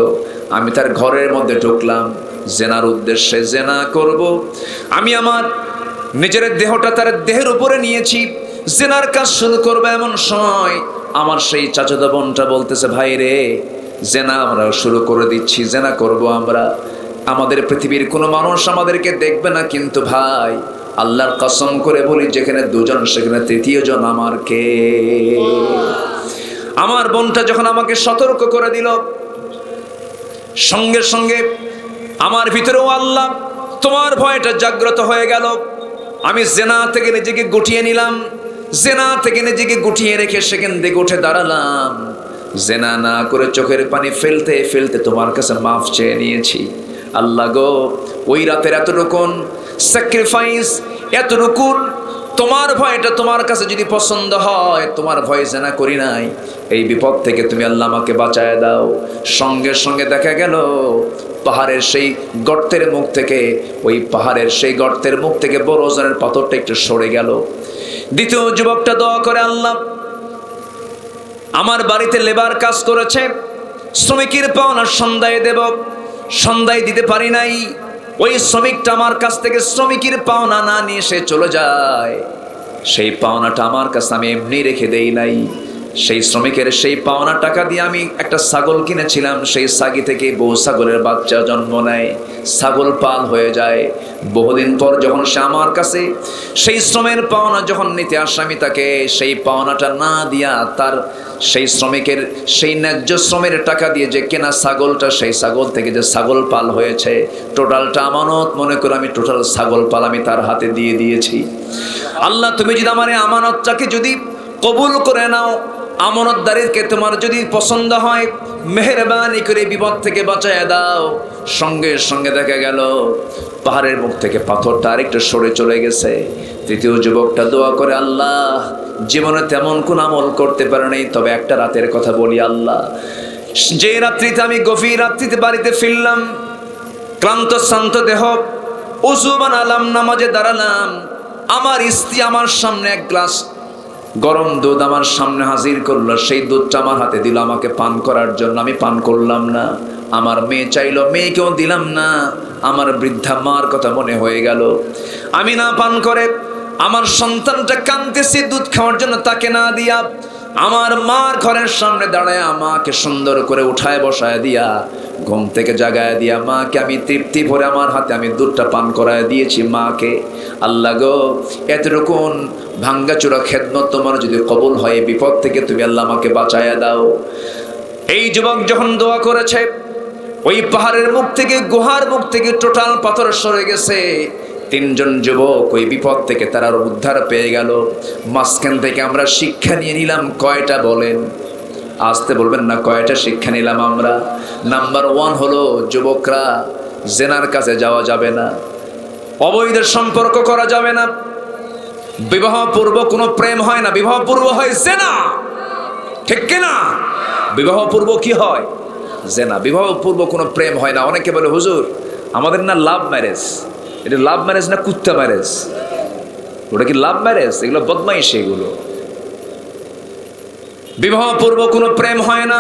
A: আমি তার ঘরের মধ্যে ঢুকলাম জেনার উদ্দেশ্যে, জেনা করব। আমি আমার নিজের দেহটা তার দেহের উপরে নিয়েছি, জেনার কাজ শুরু করবো। এমন সময় আমার সেই চাচাতো বোনটা বলতেছে, ভাই রে, জেনা আমরা শুরু করে দিচ্ছি, জেনা করব আমরা। আমাদের পৃথিবীর কোনো মানুষ আমাদেরকে দেখবে না, কিন্তু ভাই আল্লাহর কসম করে বলি, যেখানে দুজন সেখানে তৃতীয় জন আমার কে? আমার বোনটা যখন আমাকে সতর্ক করে দিল, সঙ্গে সঙ্গে আমার ভিতরেও আল্লাহ তোমার ভয়টা জাগ্রত হয়ে গেল। আমি জেনা থেকে নিজেকে গুটিয়ে নিলাম, জেনা থেকে নিজেকে গুটিয়ে রেখে সেখান থেকে উঠে দাঁড়ালাম। জেনা না করে চোখের পানি ফেলতে ফেলতে তোমার কাছে মাফ চেয়ে নিয়েছি। আল্লাহ গো, ওই রাতের এতটুকুন স্যাক্রিফাইস, এতটুকুন তোমার ভয়টা তোমার কাছে যদি পছন্দ হয়, তোমার ভয় জেনা করি নাই, এই বিপদ থেকে তুমি আল্লাহ আমাকে বাঁচায় দাও। সঙ্গে সঙ্গে দেখা গেল পাহাড়ের সেই গর্তের মুখ থেকে, ওই পাহাড়ের সেই গর্তের মুখ থেকে বড় ওজনের পাথরটা একটু সরে গেল। দ্বিতীয় যুবকটা দোয়া করে, আল্লাহ আমার বাড়িতে লেবার কাজ করেছে, শ্রমিকের পাওনা সন্ধ্যায় দেব, সন্ধ্যায় দিতে পারি নাই। ওই শ্রমিকটা আমার কাছ থেকে শ্রমিকের পাওনা না নিয়ে সে চলে যায়। সেই পাওনাটা আমার কাছে আমি এমনি রেখে দেই নাই। সেই শ্রমিকের সেই পাওনা টাকা দিয়ে আমি একটা ছাগল কিনেছিলাম। সেই ছাগি থেকে বহু ছাগলের বাচ্চা জন্ম নেয়, ছাগল পাল হয়ে যায়। বহুদিন পর যখন সে আমার কাছে সেই শ্রমের পাওনা যখন নিতে আসে, আমি তাকে সেই পাওনাটা না দিয়া তার সেই শ্রমিকের সেই ন্যায্য শ্রমের টাকা দিয়ে যে কেনা ছাগলটা, সেই ছাগল থেকে যে ছাগল পাল হয়েছে, টোটালটা আমানত মনে করে আমি টোটাল ছাগল পাল আমি তার হাতে দিয়ে দিয়েছি। আল্লাহ, তুমি যদি আমার এই আমানতটাকে যদি কবুল করে নাও, আমানতদারিকে তোমার যদি পছন্দ হয়, মেহেরবানি করে বিপদ থেকে বাঁচায় দাও। সঙ্গে সঙ্গে দেখা গেল পাহাড়ের মুখ থেকে পাথরটা আরেকটু সরে চলে গেছে। তৃতীয় যুবকটা দোয়া করে, আল্লাহ জীবনে তেমন কোন আমল করতে পারে নাই, তবে একটা রাতের কথা বলি আল্লাহ, যে রাত্রিতে আমি গভীর রাত্রিতে বাড়িতে ফিরলাম, ক্লান্ত শ্রান্ত দেহ, ওযু বানালাম, নামাজে দাঁড়ালাম, আমার স্ত্রী আমার সামনে এক গ্লাস গরম দুধ আমার সামনে হাজির করলো। সেই দুধটা আমার হাতে দিল আমাকে পান করার জন্য। আমি পান করলাম না। আমার মেয়ে চাইলো, মেয়েকেও দিলাম না। আমার বৃদ্ধা মার কথা মনে হয়ে গেল। আমি না পান করে আমার সন্তানটা কাঁদতেছে দুধ খাওয়ার জন্য, তাকে না দিয়া আমার মার ঘরের সামনে দাঁড়ায় আমাকে সুন্দর করে উঠায় বসায় দিয়া, ঘুম থেকে জাগায় দিয়া মাকে আমি তৃপ্তি ভরে আমার হাতে আমি দুধটা পান করায় দিয়েছি মাকে। আল্লাহ গো, এতটুকুন ভাঙ্গাচোরা খেদমত তোমার যদি কবুল হয়, বিপদ থেকে তুমি আল্লাহ আমাকে বাঁচায়া দাও। এই যুবক যখন দোয়া করেছে, ওই পাহাড়ের মুখ থেকে, গুহার মুখ থেকে টোটাল পাথর সরে গেছে। তিনজন যুবক ওই বিপদ থেকে তারা উদ্ধার পেয়ে গেল। মাঝখান থেকে আমরা শিক্ষা নিয়ে নিলাম কয়টা বলেন? আসতে বলবেন না, কয়টা শিক্ষা নিলাম আমরা? নাম্বার 1 হলো, যুবকরা জেনার কাছে যাওয়া যাবে না, অবৈধ সম্পর্ক করা যাবে না। বিবাহ পূর্ব কোনো প্রেম হয় না, বিবাহ পূর্ব হয় জেনা, ঠিক কিনা? বিবাহ পূর্ব কি হয়? জেনা। বিবাহ পূর্ব কোনো প্রেম হয় না। অনেকে বলে, হুজুর আমাদের না লাভ ম্যারেজ। এটা লাভ ম্যারেজ না কুত্তা ম্যারেজ? ওটা কি লাভ ম্যারেজ? এগুলো বদমাইশি। এগুলো বিবাহ পূর্ব কোনো প্রেম হয় না,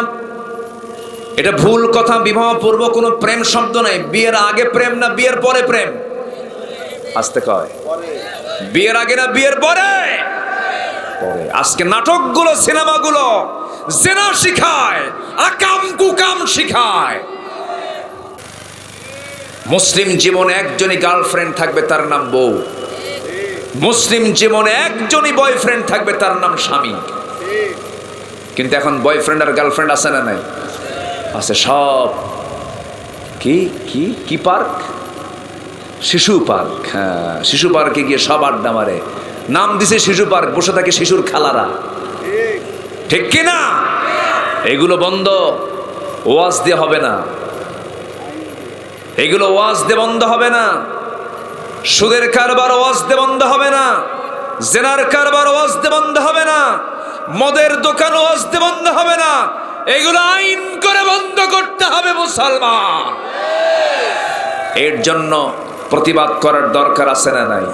A: এটা ভুল কথা। বিবাহ পূর্ব কোনো প্রেম শব্দ নাই। বিয়ের আগে প্রেম না বিয়ের পরে প্রেম? আসতে কয়, বিয়ের আগে না বিয়ের পরে? পরে। আজকে নাটকগুলো, সিনেমাগুলো জেনা শিখায়, আকাম কুকাম শিখায়। মুসলিম জীবনে একজনই গার্লফ্রেন্ড থাকবে, তার নাম বউ। মুসলিম জীবনে একজনই বয়ফ্রেন্ড থাকবে, তার নাম স্বামী। কিন্তু এখন বয়ফ্রেন্ড আর গার্লফ্রেন্ড আছে না নাই? আছে সব। কি কি কি পার্ক? শিশু পার্ক। হ্যাঁ, শিশু পার্কে গিয়ে সব আড্ডা মারে। নাম দিছে শিশু পার্ক, বসে থাকে শিশুর খালারা, ঠিক কিনা? এগুলো বন্ধ, ওয়াজ দিয়ে হবে না। এগুলো ওয়াজ দিয়ে বন্ধ হবে না। সুদের কারবার ওয়াজ দিয়ে বন্ধ হবে না। জেনার কারবার ওয়াজ দিয়ে বন্ধ হবে না। মদের দোকান ওয়াজ দিয়ে বন্ধ হবে না। এগুলো আইন করে বন্ধ করতে হবে মুসলমান। এর জন্য প্রতিবাদ করার দরকার আছে না নাই?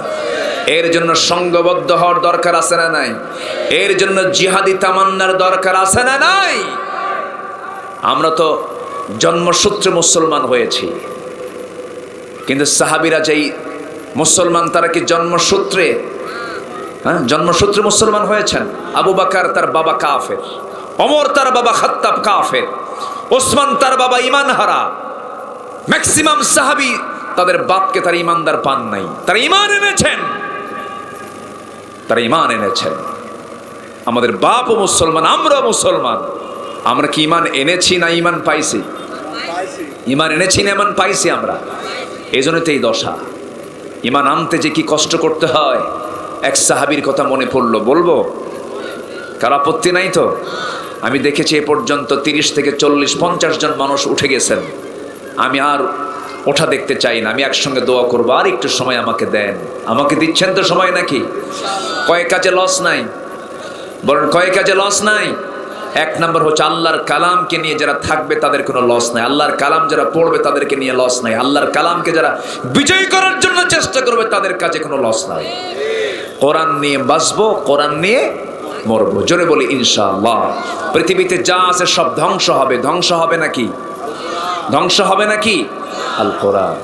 A: এর জন্য সংঘবদ্ধ হওয়ার দরকার আছে না নাই? এর জন্য জিহাদি তামান্নার দরকার আছে না নাই? আমরা তো জন্মসূত্রে মুসলমান হয়েছি, কিন্তু সাহাবীরা যেই মুসলমান, তারা কি জন্মসূত্রে জন্মসূত্রে মুসলমান হয়েছেন? আবু বকর তার বাবা কাফের, ওমর তার বাবা খাত্তাব কাফের, ওসমান তার বাবা ঈমান হারা। ম্যাক্সিমাম সাহাবী তাদের বাপকে তার ঈমানদার পান নাই, তারা ঈমান এনেছেন, তারা ঈমান এনেছেন। আমাদের বাপও মুসলমান, আমরাও মুসলমান। আমরা কি ঈমান এনেছি না ঈমান পাইছি? ঈমান এনেছি না ঈমান পাইছি আমরা? এই জন্য তো এই দশা। ঈমান আনতে যে কি কষ্ট করতে হয়। এক সাহাবীর কথা মনে পড়লো, বলবো? কার আপত্তি নাই তো? আমি দেখেছি এ পর্যন্ত 30 থেকে 40, 50 জন মানুষ উঠে গেছেন। আমি আর ওঠা দেখতে চাই না। আমি একসঙ্গে দোয়া করবো, আর একটু সময় আমাকে দেন। আমাকে দিচ্ছেন তো সময় নাকি? কয়েক কাজে লস নাই? বলেন কয়েক কাজে লস নাই? এক নম্বর হচ্ছে আল্লাহর কালামকে নিয়ে যারা থাকবে তাদের কোনো লস নাই। আল্লাহর কালাম যারা পড়বে তাদেরকে নিয়ে লস নাই। আল্লাহর কালামকে যারা বিজয়ী করার জন্য চেষ্টা করবে তাদের কাছে কোনো লস নাই। কোরআন নিয়ে বাঁচবো, কোরআন নিয়ে মরবো। জোরে বলি ইনশাআল্লাহ। পৃথিবীতে যা আছে সব ধ্বংস হবে। ধ্বংস হবে নাকি? ধ্বংস হবে নাকি? আল কোরআন,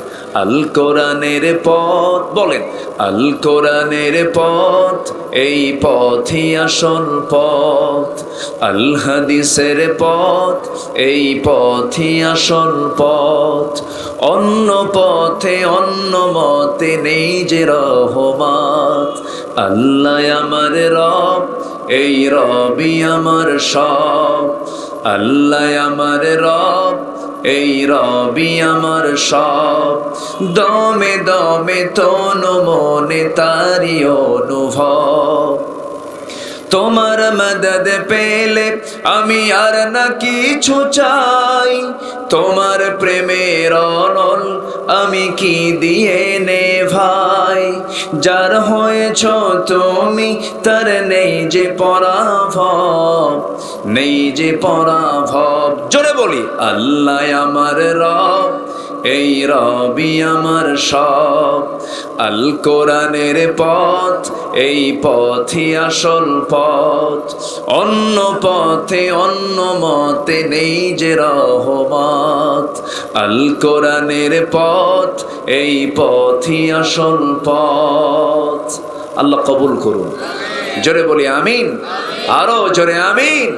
A: আল কোরআনের পথ, বলেন আল কোরআনের পথ, এই পথই আসল পথ। আল হাদিসের পথ, এই পথই আসল পথ। অন্য পথে অন্য মতে নেই যে রহমত। আল্লাহ আমার রব, এই রবি আমার সব। আল্লাহ আমার রব, এই রবি আমার সব। দমে দমে তনু মনে তারি অনুভব। তোমার মদদ পেলে আমি আর না কিছু চাই। তোমার প্রেমের অনল আমি কি দিয়ে নে ভাই। যার হয়েছ তুমি তার নেই যে পরাভব, নেই যে পরাভব। জোরে বলি আল্লাহ আমার রব, এই রবি আমার সব। আল কোরআনের পথ, এই পথই আসল পথ। অন্য পথে অন্য মতে নেই যে রহমত। আল কোরআনের পথ, এই পথই আসল পথ। আল্লাহ কবুল করুন। জোরে বলি আমিন। আরো জোরে আমিন।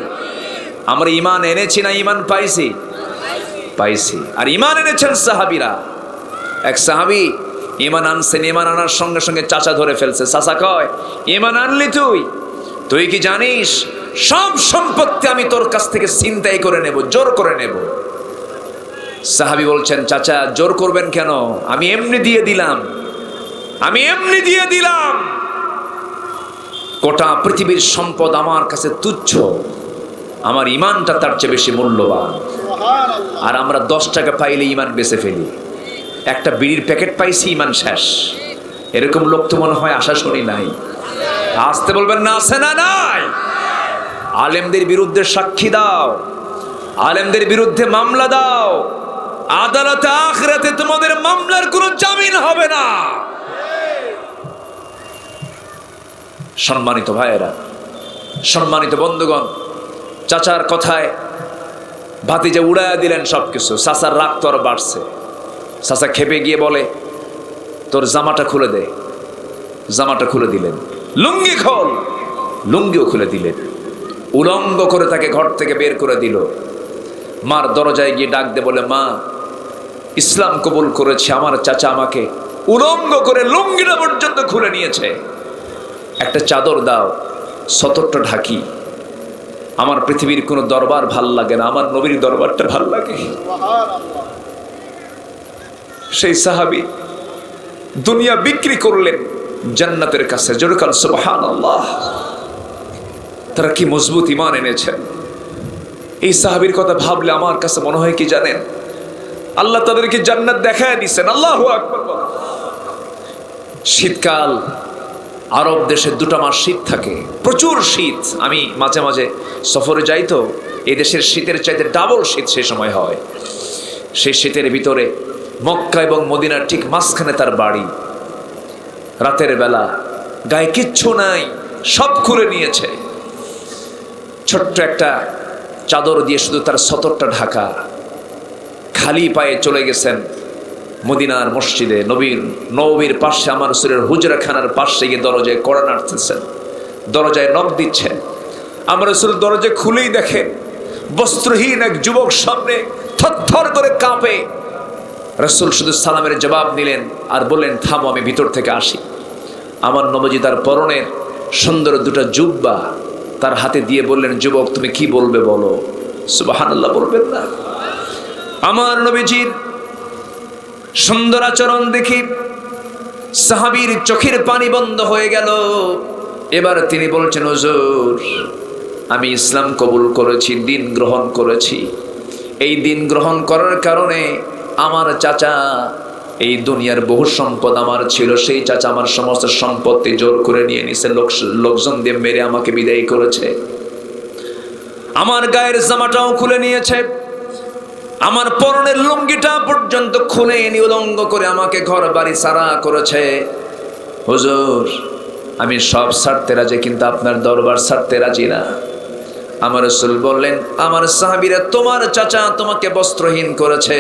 A: আমরা ঈমান এনেছি না ঈমান পাইছি? পাইছি। আর ঈমান এনেছেন সাহাবীরা। এক সাহাবী ঈমান আনছেন, ঈমান আনার সঙ্গে সঙ্গে চাচা ধরে ফেলছে। চাচা কয়, ঈমান আনলি তুই কি জানিস সব সম্পত্তি আমি তোর কাছ থেকে ছিনতাই করে নেব, জোর করে নেব। সাহাবী বলছেন, চাচা জোর করবেন কেন? আমি এমনি দিয়ে দিলাম, আমি এমনি দিয়ে দিলাম। গোটা পৃথিবীর সম্পদ আমার কাছে তুচ্ছ, আমার ঈমানটা তার চেয়ে বেশি মূল্যবান। আর আমরা 10 টাকা পাইলে ঈমান বেচে ফেলি। একটা বিড়ির প্যাকেট পাইছি, ঈমান শেষ। এরকম লোক তো মনে হয় আশা শুনি নাই। আসতে বলবেন না, আছে না নাই? আলেমদের বিরুদ্ধে সাক্ষী দাও, আলেমদের বিরুদ্ধে মামলা দাও। আদালতে আখিরাতে তোমাদের মামলার কোনো জামিন হবে না। সম্মানিত ভাইয়েরা, সম্মানিত বন্ধুগণ, চাচার কথায় ভাতিজা উড়াইয়া দিলেন সবকিছু। চাচার রাগ তো আর বাড়ছে। চাচা খেপে গিয়ে বলে, তোর জামাটা খুলে দে। জামাটা খুলে দিলেন। লুঙ্গি খোল, লুঙ্গিও খুলে দিলেন। উলঙ্গ করে তাকে ঘর থেকে বের করে দিল। মার দরজায় গিয়ে ডাক দে, বলে মা, ইসলাম কবুল করেছে। আমার চাচা আমাকে উলঙ্গ করে লুঙ্গিটা পর্যন্ত খুলে নিয়েছে। একটা চাদর দাও, সতরটা ঢাকি। আমার পৃথিবীর কোনো দরবার ভাল লাগে না, আমার নবীর দরবারটা ভাল লাগে। সেই সাহাবী দুনিয়া বিক্রি করলেন জান্নাতের কাছে। জোরে কাল সুবহানাল্লাহ। তারা কি মজবুত ঈমান এনেছেন। এই সাহাবীর কথা ভাবলে আমার কাছে মনে হয় কি জানেন, আল্লাহ তাদেরকে জান্নাত দেখায় দিচ্ছেন। আল্লাহু আকবার। শীতকাল, আরব দেশে 2টা মাস শীত থাকে, প্রচুর শীত। আমি মাঝে মাঝে সফরে যাই তো, এই দেশের শীতের চাইতে ডাবল শীত সে সময় হয়। সেই শীতের ভিতরে মক্কা এবং মদিনার ঠিক মাঝখানে তার বাড়ি। রাতের বেলা গায়ে কিচ্ছু নাই, সব খুলে নিয়েছে। ছোট্ট একটা চাদর দিয়ে শুধু তার সতরটা ঢাকা, খালি পায়ে চলে গেছেন মদিনার মসজিদে। নবীর পাশে, আমার রাসূলের হুজরাখানার পাশে গিয়ে দরজায় কড়া নাড়তেছেন, দরজায় নক দিচ্ছেন। আমার রাসূল দরজা খুলেই দেখেন বস্ত্রহীন এক যুবক সামনে থরথর করে কাঁপে। রাসূল শুধু সালামের জবাব নিলেন আর বললেন, থামো, আমি ভিতর থেকে আসি। আমার নবীজি তার পরনের সুন্দর দুটো জুব্বা তার হাতে দিয়ে বললেন, যুবক তুমি কি বলবে বলো। সুবহানাল্লাহ বলবেন না? আমার নবীজির সুন্দর আচরণ দেখি সাহাবীর চোখের পানি বন্ধ হয়ে গেল। এবার তিনি বলছেন, হুজুর আমি ইসলাম কবুল করেছি, দিন গ্রহণ করেছি। এই দিন গ্রহণ করার কারণে আমার চাচা, এই দুনিয়ার বহু সম্পদ আমার ছিল, সেই চাচা আমার সমস্ত সম্পত্তি জোর করে নিয়ে নিছে, লোকজন দিয়ে মেরে আমাকে বিদায় করেছে। আমার গায়ের জামাটাও খুলে নিয়েছে, আমার পরনের লুঙ্গিটা পর্যন্ত খুলে নিউলঙ্গ করে আমাকে ঘর বাড়ি সারা করেছে। হুজুর আমি সব ছাড়তে রাজি, কিন্তু আপনার দরবার ছাড়তে রাজি না। আমার রাসূল বললেন, আমার সাহাবীরা, তোমার চাচা তোমাকে বস্ত্রহীন করেছে,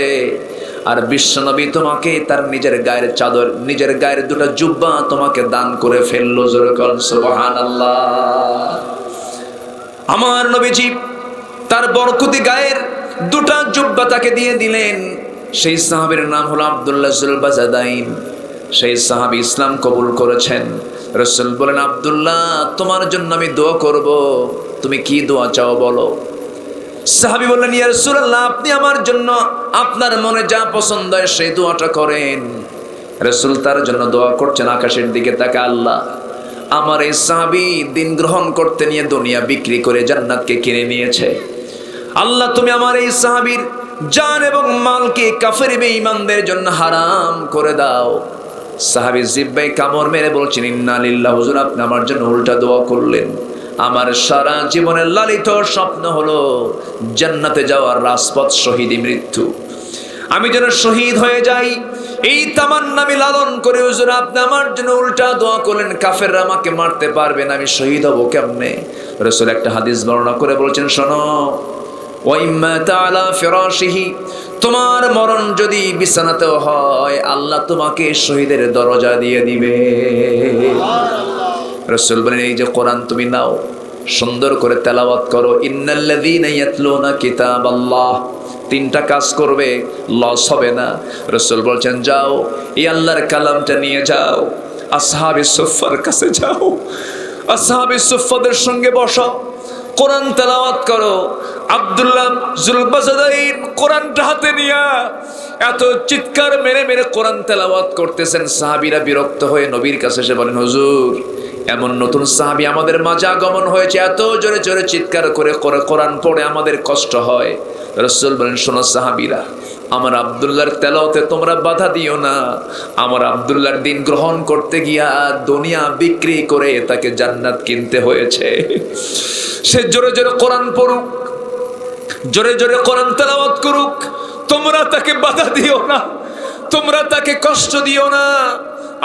A: আর বিশ্বনবী তোমাকে তার নিজের গায়ের চাদর, নিজের গায়ের দুটো জুব্বা তোমাকে দান করে ফেললো। জোরে বলেন সুবহানাল্লাহ। আমার নবীজি তার বরকতি গায়ের দুটা জুব্বা তাকে দিয়ে দিলেন। সেই সাহাবীর নাম হলো আব্দুল্লাহ যুল বাজাদাইন। সেই সাহাবী ইসলাম কবুল করেছেন। রাসূল বলেন, আব্দুল্লাহ তোমার জন্য আমি দোয়া করব, তুমি কি দোয়া চাও বলো। সাহাবী বললেন, ইয়া রাসূলুল্লাহ আপনি আমার জন্য আপনার মনে যা পছন্দ হয় সেই দোয়াটা করেন। রাসূল তার জন্য দোয়া করছেন, আকাশের দিকে তাকা, আল্লাহ আমার এই সাহাবী দিন গ্রহণ করতে নিয়ে দুনিয়া বিক্রি করে জান্নাতকে কিনে নিয়েছে। আল্লাহ তুমি আমার এই সাহাবীর জান এবং মালকে কাফের বেঈমানদের জন্য হারাম করে দাও। সাহাবী জিব্বায় কামড় মেরে বলছেন, ইন্না লিল্লাহি, হুজুর আপনি আমার জন্য উল্টা দোয়া করলেন। আমার সারা জীবনের লালিত স্বপ্ন হলো জান্নাতে যাওয়ার রাজপথ শহীদি মৃত্যু, আমি যেন শহীদ হয়ে যাই, এই তামান্না আমি লালন করে। হুজুর আপনি আমার জন্য উল্টা দোয়া করলেন, কাফেররা আমাকে মারতে পারবে না, আমি শহীদ হব কেমনে? রাসূল একটা হাদিস বর্ণনা করে বলছেন, শোনো, ওয়াইম্মা তাআলা ফিরাশিহি, তোমার মরণ যদি বিছানাতেও হয় আল্লাহ তোমাকে শহীদের দরজা দিয়ে দিবে। রাসূল বলেন, এই যে কোরআন তুমি নাও, সুন্দর করে তেলাওয়াত করো। ইন্নাল্লাযীনা ইয়াতলুনা কিতাবাল্লাহ, তিনটা কাজ করবে, লস হবে না। রাসূল বলছেন, যাও এই আল্লাহর কালামটা নিয়ে যাও, আসহাবে সুফফার কাছে যাও, আসহাবে সুফফাদের সঙ্গে বসো, কোরআন তেলাওয়াত করো। আব্দুল্লাহ যুল বাজাদাইন কোরআনটা হাতে নিয়া এত চিৎকার মেরে মেরে কোরআন তেলাওয়াত করতেছেন, সাহাবীরা বিরক্ত হয়ে নবীর কাছে এসে বলেন, হুজুর এমন নতুন সাহাবী আমাদের মাঝে আগমন হয়েছে, এত জোরে জোরে চিৎকার করে কোরআন পড়ে আমাদের কষ্ট হয়। রাসূল বলেন, শোনো সাহাবীরা, আমার আব্দুল্লাহর তেলাওয়াতে তোমরা বাধা দিও না। আমার আব্দুল্লাহর দিন গ্রহণ করতে গিয়া দুনিয়া বিক্রি করে তাকে জান্নাত কিনতে হয়েছে। সে জোরে জোরে কোরআন পড়ুক, জোরে জোরে কোরআন তেলাওয়াত করুক, তোমরা তাকে বাধা দিও না, তোমরা তাকে কষ্ট দিও না।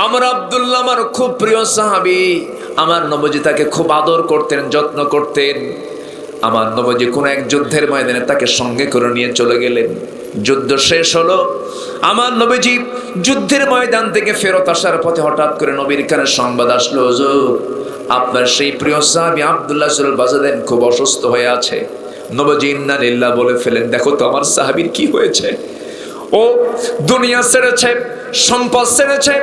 A: আমার আব্দুল্লাহ আমার খুব প্রিয় সাহাবী, আমার নবীজি তাকে খুব আদর করতেন, যত্ন করতেন। আমার নবীজি কোন এক যুদ্ধের ময়দানে তাকে সঙ্গে করে নিয়ে চলে গেলেন। যুদ্ধ শেষ হলো, আমার নবীজি যুদ্ধের ময়দান থেকে ফেরত আসার পথে হঠাৎ করে নবীর কানে সংবাদ আসলো, হুজুর আপনার সেই প্রিয় সাহাবী আব্দুল্লাহ যুল বাজাদাইন খুব অসুস্থ হয়ে আছে। নবীজি ইন্না লিল্লাহি বলে ফেলেন, দেখো তো আমার সাহাবীর কি হয়েছে। ও দুনিয়া ছেড়েছে, সম্পদ ছেড়েছে,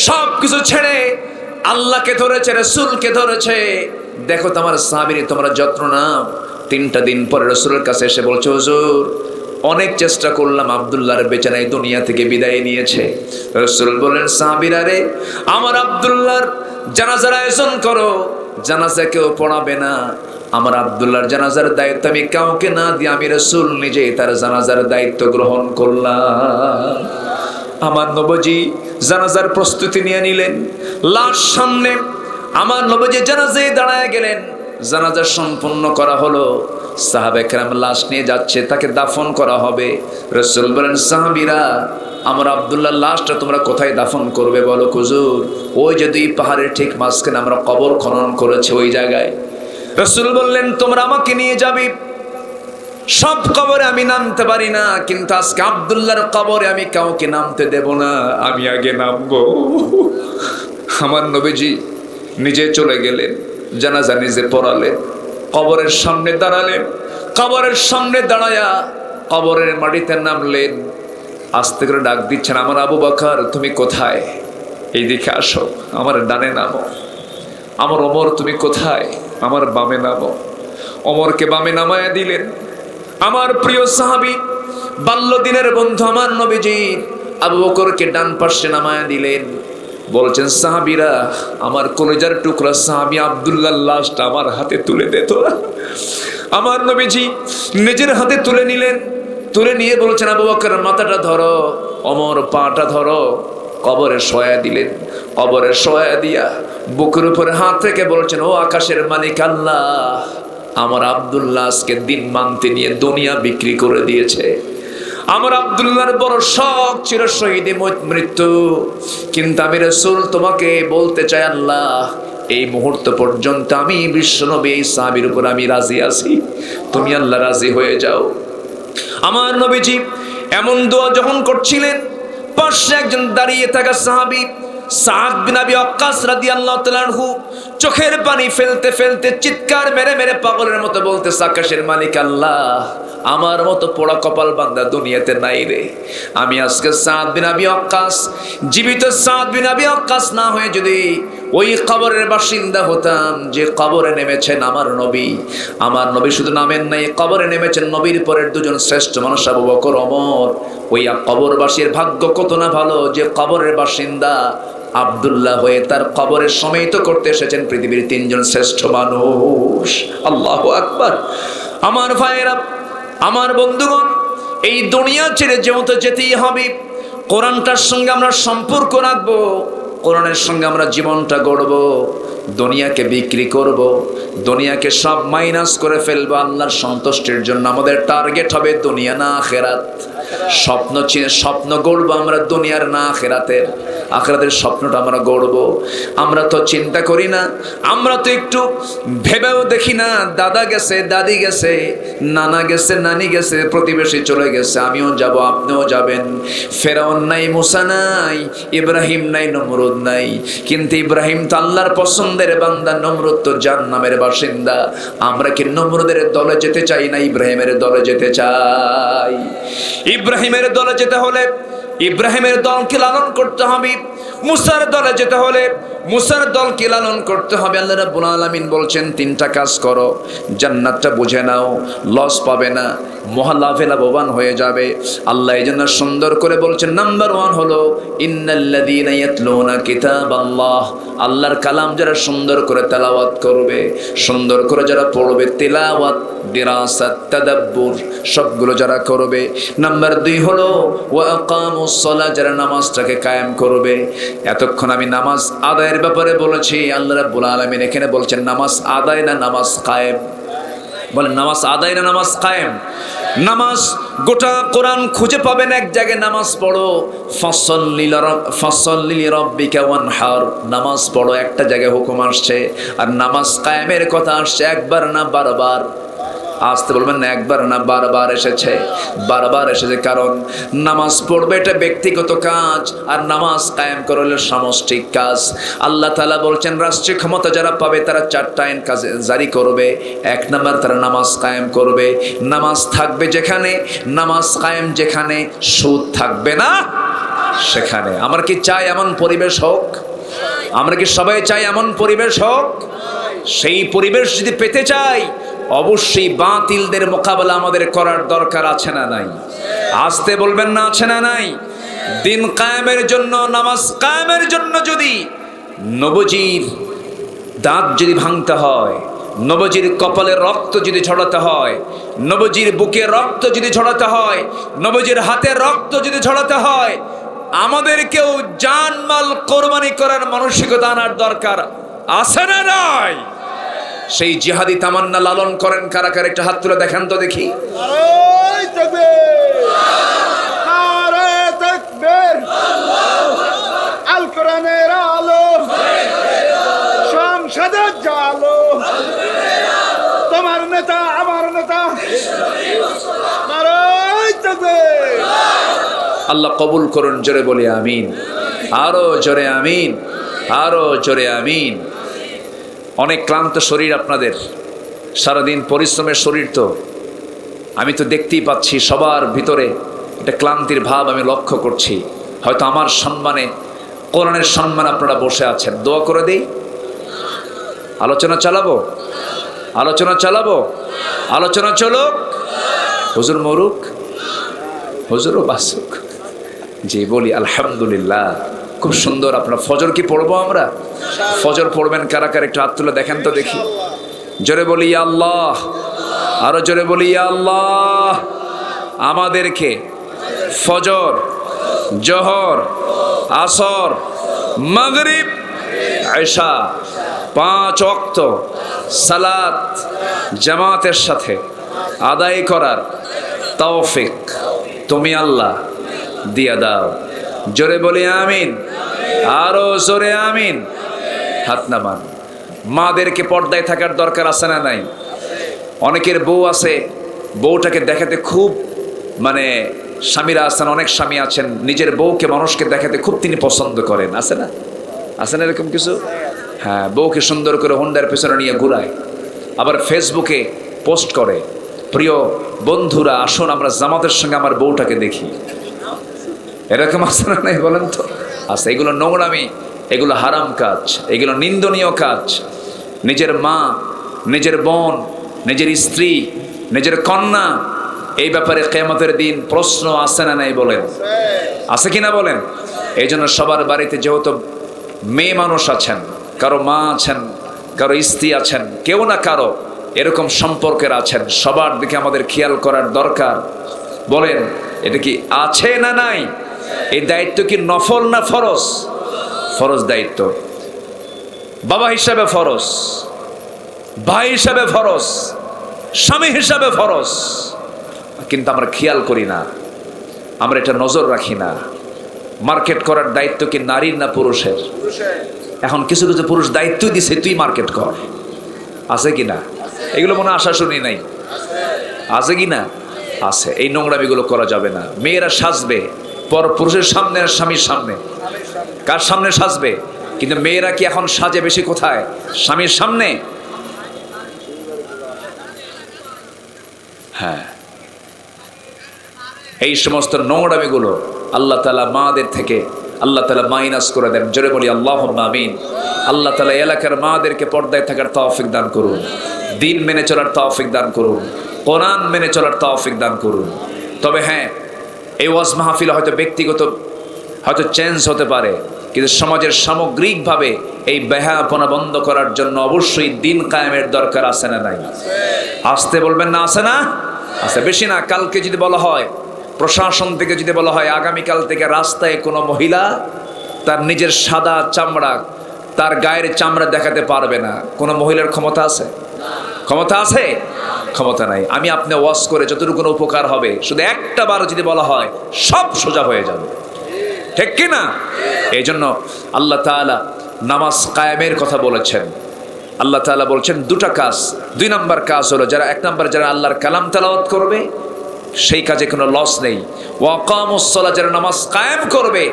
A: সব কিছু ছেড়ে আল্লাহকে ধরেছে, রাসূলকে ধরেছে। দেখো তো আমার সাহাবীর তোমরা যত্ন নাও। 3টা দিন পরে রাসূলের কাছে এসে বলছে, হুজুর অনেক চেষ্টা করলাম, আব্দুল্লাহর বেচারাই দুনিয়া থেকে বিদায় নিয়েছে। রাসূল বললেন, সাহাবীরা রে, আমার আব্দুল্লাহর জানাজার আয়োজন করো, জানাজা কেউ পড়াবে না। আমার আব্দুল্লাহর জানাজার দায়িত্ব আমি কাউকে না দিয়ে আমি রাসূল নিজেই তার জানাজার দায়িত্ব গ্রহণ করলাম। আমার নবীজি জানাজার প্রস্তুতি নিয়ে নিলেন, লাশ সামনে, আমার নবীজি জানাজায় দাঁড়ায় গেলেন। জানাজা সম্পন্ন করা হলো, সাহাবায়ে কেরাম লাশ নিয়ে যাচ্ছে, তাকে দাফন করা হবে। রাসূল বলেন, সাহাবীরা আমার আব্দুল্লাহর লাশটা তোমরা কোথায় দাফন করবে বলো হুজুর? ওই যে দুই পাহাড়ের ঠিক মাঝখানে আমরা কবর খনন করেছি, ওই জায়গায়। রাসূল বললেন তোমরা আমাকে নিয়ে যাবে। সব কবরে আমি নামতে পারি না, কিন্তু আজকে আব্দুল্লাহর কবরে আমি কাউকে নামতে দেব না, আমি আগে নামবো। আমার নবীজি নিজে চলে গেলেন, জানাজা নিজে পড়ালেন, কবরের সামনে দাঁড়ালেন, কবরের সামনে দাঁড়ায়া কবরের মাটিতে নামলেন। আস্তে করে ডাক দিচ্ছেন, আমার আবু বকর তুমি কোথায়? এইদিকে আসো, আমার ডানে নামো। আমার ওমর তুমি কোথায়? আমার বামে নামো। ওমরকে বামে নামায়া দিলেন। আমার প্রিয় সাহাবী, বাল্যদিনের বন্ধু আমার নবীজি আবু বকরকে ডান পাশে নামায়া দিলেন। বলছেন সাহাবীরা, আমার কলেজার টুকরা সাহাবী আব্দুল্লাহর লাশটা আমার হাতে তুলে দে তোরা। আমার নবীজি নিজের হাতে তুলে নিলেন। তুলে নিয়ে বলছেন আবু বকর মাথাটা ধরো, ওমর পাটা ধরো। কবরে শোয়া দিলেন। কবরে শোয়া দিয়া বুকের উপরে হাত রেখে বলছেন, ও আকাশের মালিক আল্লাহ, আমার আব্দুল্লাহ আজকে দিন মানতে নিয়ে দুনিয়া বিক্রি করে দিয়েছে। আমার আব্দুল্লাহর বড় শখ ছিল শহীদে মৃত্যু, কিন্তু আমি রাসূল তোমাকে বলতে চাই আল্লাহ, এই মুহূর্ত পর্যন্ত আমি বিশ্বনবী এই সাহাবীর উপর আমি রাজি আছি, তুমি আল্লাহ রাজি হয়ে যাও। আমার নবীজি এমন দোয়া যখন করছিলেন, পাশে একজন দাঁড়িয়ে থাকা সাহাবী সাদ বিন আবি ওয়াক্কাস রাদিয়াল্লাহু তাআলা আনহু চোখের পানি ফেলতে ফেলতে চিৎকার মেরে মেরে পাগলের মতো বলতেছে, আকাশের মালিক আল্লাহ, আমার মতো পোড়া কপাল বান্দা দুনিয়াতে নাই রে। আমি আজকে সাদ বিন আবি ওয়াক্কাস, জীবিত সাদ বিন আবি ওয়াক্কাস না হয়ে যদি ওই কবরের বাসিন্দা হতাম যে কবরে নেমেছেন আমার নবী। আমার নবী শুধু নামেন নাই, কবরে নেমেছেন নবীর পরের দুজন শ্রেষ্ঠ মানুষ আবু বকর ওমর। ওই কবরবাসীর ভাগ্য কত না ভালো যে কবরের বাসিন্দা আব্দুল্লাহ হয়ে তার কবরের সমেত করতে এসেছেন পৃথিবীর তিনজন শ্রেষ্ঠ মানুষ। আল্লাহু আকবার। আমার ভাইয়েরা, আমার বন্ধুগণ, এই দুনিয়া ছেড়ে যেহেতু যেতেই হবে, কোরআনটার সঙ্গে আমরা সম্পর্ক রাখবো, কোরআনের সঙ্গে আমরা জীবনটা গড়বো। দুনিয়াকে বিক্রি করব, দুনিয়াকে সব মাইনাস করে ফেলবো। আল্লাহর সন্তুষ্টির জন্য আমাদের টার্গেট হবে দুনিয়া না আখিরাত। স্বপ্ন গড়বো আমরা দুনিয়ার না আখিরাতের। আখিরাতের স্বপ্নটা আমরা গড়বো। আমরা তো চিন্তা করি না, আমরা তো একটু ভেবেও দেখি না, দাদা গেছে, দাদি গেছে, নানা গেছে, নানি গেছে, প্রতিবেশী চলে গেছে, আমিও যাব, আপনিও যাবেন। ফেরাউন নাই, মুসা নাই, ইব্রাহিম নাই, নমরুদ নাই, কিন্তু ইব্রাহিম তো আল্লাহর পছন্দের বান্দা, নমরুদ তো জাহান্নামের বাসিন্দা। আমরা কি নমরুদের দলে যেতে চাই না ইব্রাহিমের দলে যেতে চাই? ইব্রাহিমের দলে যেতে হলে ইব্রাহিমের দলকে লালন করতে হবে, মুসার দলে যেতে হলে মুসার দলকে লালন করতে হবে। আল্লাহ রাব্বুল আলামিন বলছেন তিনটা কাজ করো, জান্নাতটা বুঝে নাও, লস পাবে না, মহালাভে লাভবান হয়ে যাবে। আল্লাহ এই জন্য সুন্দর করে বলছেন, নাম্বার 1 হলো ইন্নাল্লাযীনা ইয়াতলুনা কিতাবাল্লাহ, আল্লাহর কালাম যারা সুন্দর করে তেলাওয়াত করবে, সুন্দর করে যারা পড়বে, তিলাওয়াত, দিরাসাত, তাদাব্বুর সবগুলো যারা করবে। নাম্বার 2 হলো ওয়া আকামুস সালাহ, যারা নামাজটাকে কায়েম করবে। এতক্ষণ আমি নামাজ আদায়ের ব্যাপারে বলেছি, আল্লাহ রাব্বুল আলামিন এখানে বলছেন নামাজ আদায় না নামাজ কায়েম। বলেন নামাজ আদায় না নামাজ কায়েম? নামাজ গোটা কোরআন খুঁজে পাবেন এক জায়গায় নামাজ পড়ো, ফাসাল্লি লিরাব্বিকা ওয়ানহার, নামাজ পড়ো একটা জায়গায় হুকুম আসছে। আর নামাজ কায়েমের কথা আসছে একবার না বারবার। আসতে বলবেন না, একবার না বারবার এসেছে। বারবার এসেছে কারণ নামাজ পড়বে এটা ব্যক্তিগত কাজ, আর নামাজ কায়েম করলে সামষ্টিক কাজ। আল্লাহ তাআলা বলছেন রাষ্ট্রীয় ক্ষমতা যারা পাবে তারা 4টা আইন কাজে জারি করবে। 1 নাম্বার, তারা নামাজ কায়েম করবে। নামাজ থাকবে যেখানে, নামাজ কায়েম যেখানে, সুদ থাকবে না সেখানে। আমরা কি চাই এমন পরিবেশ হোক? আমরা কি সবাই চাই এমন পরিবেশ হোক? সেই পরিবেশ যদি পেতে চাই, অবশ্যই বাতিলদের মোকাবেলা আমাদের করার দরকার আছে না নাই? আসতে বলবেন না, আছে না নাই? দিন কায়েমের জন্য, নামাজ কায়েমের জন্য যদি নবজির দাঁত যদি ভাঙতে হয়, নবজির কপালে রক্ত যদি ঝরাতে হয়, নবজির বুকে রক্ত যদি ঝরাতে হয়, নবজির হাতে রক্ত যদি ঝরাতে হয়, আমাদেরকেও জানমাল কোরবানি করার মানসিকতা আনার দরকার আছে না নাই? সেই জিহাদি তামান্না লালন করেন কারা কারা? একটা হাত তুলে দেখান তো দেখি।
C: নারে তাকবীর, নারে তাকবীর।
A: আল্লাহ কবুল করুন, জোরে বলি আমিন, আরো জোরে আমিন, আরো জোরে আমিন। অনেক ক্লান্ত শরীর আপনাদের, সারাদিন পরিশ্রমের শরীর, তো আমি তো দেখতেই পাচ্ছি সবার ভিতরে একটা ক্লান্তির ভাব আমি লক্ষ্য করছি। হয়তো আমার সম্মানে, কোরআনের সম্মান আপনারা বসে আছেন। দোয়া করে দিই, আলোচনা চালাবো, আলোচনা চালাবো, আলোচনা চলুক। হুজুর মরুক, হুজুরও বাসুক। জি বলি আলহামদুলিল্লাহ। খুব সুন্দর। আপনার ফজর কি পড়বো আমরা? ফজর পড়বেন কারা কারা একটু হাত তুলে দেখেন তো দেখি। জোরে বলি ইয়া আল্লাহ, আরো জোরে বলি ইয়া আল্লাহ। আমাদেরকে ফজর, জোহর, আসর, মাগরিব, ইশা 5 ওয়াক্ত সালাত জামাতের সাথে আদায় করার তৌফিক তুমি আল্লাহ দিয়া দাও। জোরে বলি আমিন, আরো জোরে আমিন। হাত নামান। মাদেরকে পর্দায় থাকার দরকার আছে না নাই? অনেকের বউ আছে, বউটাকে দেখাতে খুব মানে, স্বামীরা আছেন, অনেক স্বামী আছেন নিজের বউকে মানুষকে দেখাতে খুব তিনি পছন্দ করেন, আছে না? আছে না এরকম কিছু? হ্যাঁ, বউকে সুন্দর করে হোন্ডার পেছনে নিয়ে ঘুরায়, আবার ফেসবুকে পোস্ট করে, প্রিয় বন্ধুরা আসুন আমরা জামাতের সঙ্গে আমার বউটাকে দেখি। এরকম আছে না নাই বলেন তো? আচ্ছা, এগুলো নোংরামি, এগুলো হারাম কাজ, এগুলো নিন্দনীয় কাজ। নিজের মা, নিজের বোন, নিজের স্ত্রী, নিজের কন্যা, এই ব্যাপারে কিয়ামতের দিন প্রশ্ন আছে না নাই বলেন? আছে কিনা বলেন? এই জন্য সবার বাড়িতে যেহেতু মেয়ে মানুষ আছেন, কারো মা আছেন, কারো স্ত্রী আছেন, কেউ না কারো এরকম সম্পর্কের আছেন, সবার দিকে আমাদের খেয়াল করার দরকার। বলেন এটা কি আছে না নাই? এই দায়িত্ব কি নফল না ফরজ? ফরজ দায়িত্ব। বাবা হিসাবে ফরজ, ভাই হিসাবে ফরজ, স্বামী হিসাবে ফরজ, কিন্তু আমরা খেয়াল করি না, আমরা এটা নজর রাখি না। মার্কেট করার দায়িত্ব কি নারীর না পুরুষের? এখন কিছু কিছু পুরুষ দায়িত্ব দিছে তুই মার্কেট কর, আছে কি না? এগুলো মনে আশা শুনি নাই, আছে কি না? আছে। এই নোংরামিগুলো করা যাবে না। মেয়েরা সাজবে পর পুরুষের সামনে আর স্বামীর সামনে, কার সামনে সাজবে? কিন্তু মেয়েরা কি এখন সাজে বেশি কোথায়? স্বামীর সামনে। হ্যাঁ, এই সমস্ত নোংরামিগুলো আল্লাহ তাআলা মাদের থেকে আল্লাহ তাআলা মাইনাস করে দেন। জোরে বলি আল্লাহুম্মা আমিন। আল্লাহ তাআলা এলাকার মাদেরকে পর্দায় থাকার তৌফিক দান করুন, দিন মেনে চলার তৌফিক দান করুন, কোরআন মেনে চলার তৌফিক দান করুন। তবে হ্যাঁ, এই ওয়াজ মাহফিল হয়তো ব্যক্তিগত হয়তো চেঞ্জ হতে পারে, কিন্তু সমাজের সামগ্রিকভাবে এই বেহায়াপনা বন্ধ করার জন্য অবশ্যই দিন কায়েমের দরকার আছে না নাই? আসতে বলবেন না, আছে না? আছে। বেশি না, কালকে যদি বলা হয়, প্রশাসন থেকে যদি বলা হয় আগামীকাল থেকে রাস্তায় কোনো মহিলা তার নিজের সাদা চামড়া, তার গায়ের চামড়া দেখাতে পারবে না, কোনো মহিলার ক্ষমতা আছে? ক্ষমতা আছে? ক্ষমতা নাই। আমি আপনি ওয়াজ করে যতটুকু উপকার হবে, শুধু একটা বার যদি বলা হয় সব সোজা হয়ে যাবে, ঠিক কি না? এই জন্য আল্লাহ তাআলা নামাজ কায়েমের কথা বলেছেন। আল্লাহ তাআলা বলছেন দুটা কাজ। 2 নম্বর কাজ হলো যারা, 1 নম্বর যারা আল্লাহর কালাম তেলাওয়াত করবে সেই কাজে কোনো লস নেই। ওয়া কামুস সালাহ, যারা নামাজ কায়েম করবে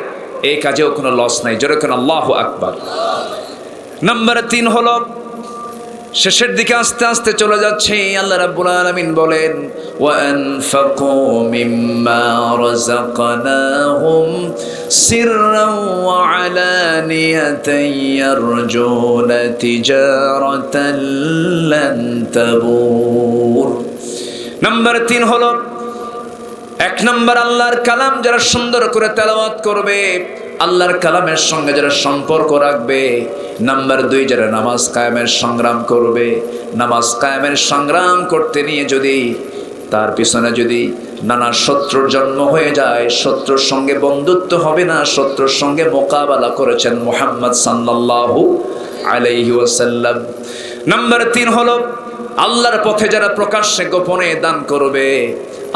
A: এই কাজেও কোনো লস নাই। জোরে কোন আল্লাহু আকবার। নম্বর 3 হলো, শেষের দিকে আস্তে আস্তে চলে যাচ্ছে, আল্লাহ রাব্বুল আলামিন বলেন ওয়া আনফাকু মিম্মা রাযাকনাহুম সিররান ওয়া আলানিয়াতান ইয়ারজুনা তিজারাতান লান তাবুর। নম্বর 3 হলো, 1 নম্বর আল্লাহর কালাম যারা সুন্দর করে তেলাওয়াত করবে, আল্লাহর কালামের সঙ্গে যারা সম্পর্ক রাখবে। নাম্বার 2, যারা নামাজ কায়েমের সংগ্রাম করবে। নামাজ কায়েমের সংগ্রাম করতে নিয়ে যদি তার পিছনে যদি নানা শত্রুর জন্ম হয়ে যায়, শত্রুর সঙ্গে বন্ধুত্ব হবে না, শত্রুর সঙ্গে মোকাবেলা করেছেন মুহাম্মদ সাল্লাল্লাহু আলাইহি ওয়াসাল্লাম। নাম্বার 3 হলো, আল্লাহর পথে যারা প্রকাশ্যে গোপনে দান করবে।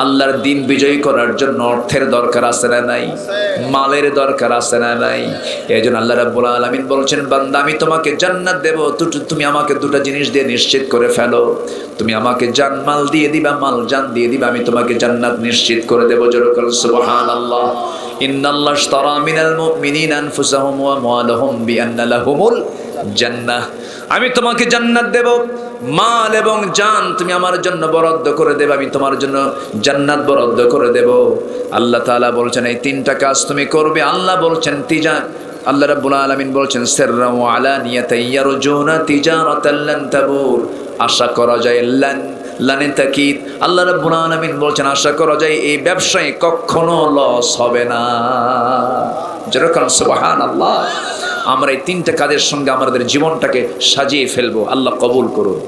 A: আল্লাহর দিন বিজয়ী করার জন্য অর্থের দরকার আছে না নাই? মালের দরকার আছে না নাই? এই জন্য আল্লাহ রাব্বুল আলামিন বলছেন, বান্দা আমি তোমাকে জান্নাত দেব, তুমি আমাকে 2টা জিনিস দিয়ে নিশ্চিত করে ফেলো। তুমি আমাকে জান মাল দিয়ে দিবা, মাল জান দিয়ে দিবা, আমি তোমাকে জান্নাত নিশ্চিত করে দেব। জোরে বলুন সুবহানাল্লাহ। ইন্নাল্লাহ ইশতারা মিনাল মুমিনিনা আনফুসাহুম ওয়া আমওয়ালাহুম বিআন্না লাহুমুল জান্নাহ। আমি তোমাকে জান্নাত দেব, মাল এবং জান তুমি আমার জন্য বরাদ্দ করে দেবে, আমি তোমার জন্য জান্নাত বরাদ্দ করে দেব। আল্লাহ তাআলা বলছেন এই তিনটা কাজ তুমি করবে। আল্লাহ বলছেন আল্লাহ রাব্বুল আলামিন বলছেন সিররা ওয়া আলানিয়াতান ইয়ারজুনা তিজারাতান লান তাবুর। আশা করা যায় লানে তাকিদ। আল্লাহ রাব্বুল আলামিন বলছেন আশা করা যায় এই ব্যবসায় কখনো লস হবে না। যেরকম সুবহানাল্লাহ। আমরা এই তিনটা কাজের সঙ্গে আমাদের জীবনটাকে সাজিয়ে ফেলবো। আল্লাহ কবুল করুন।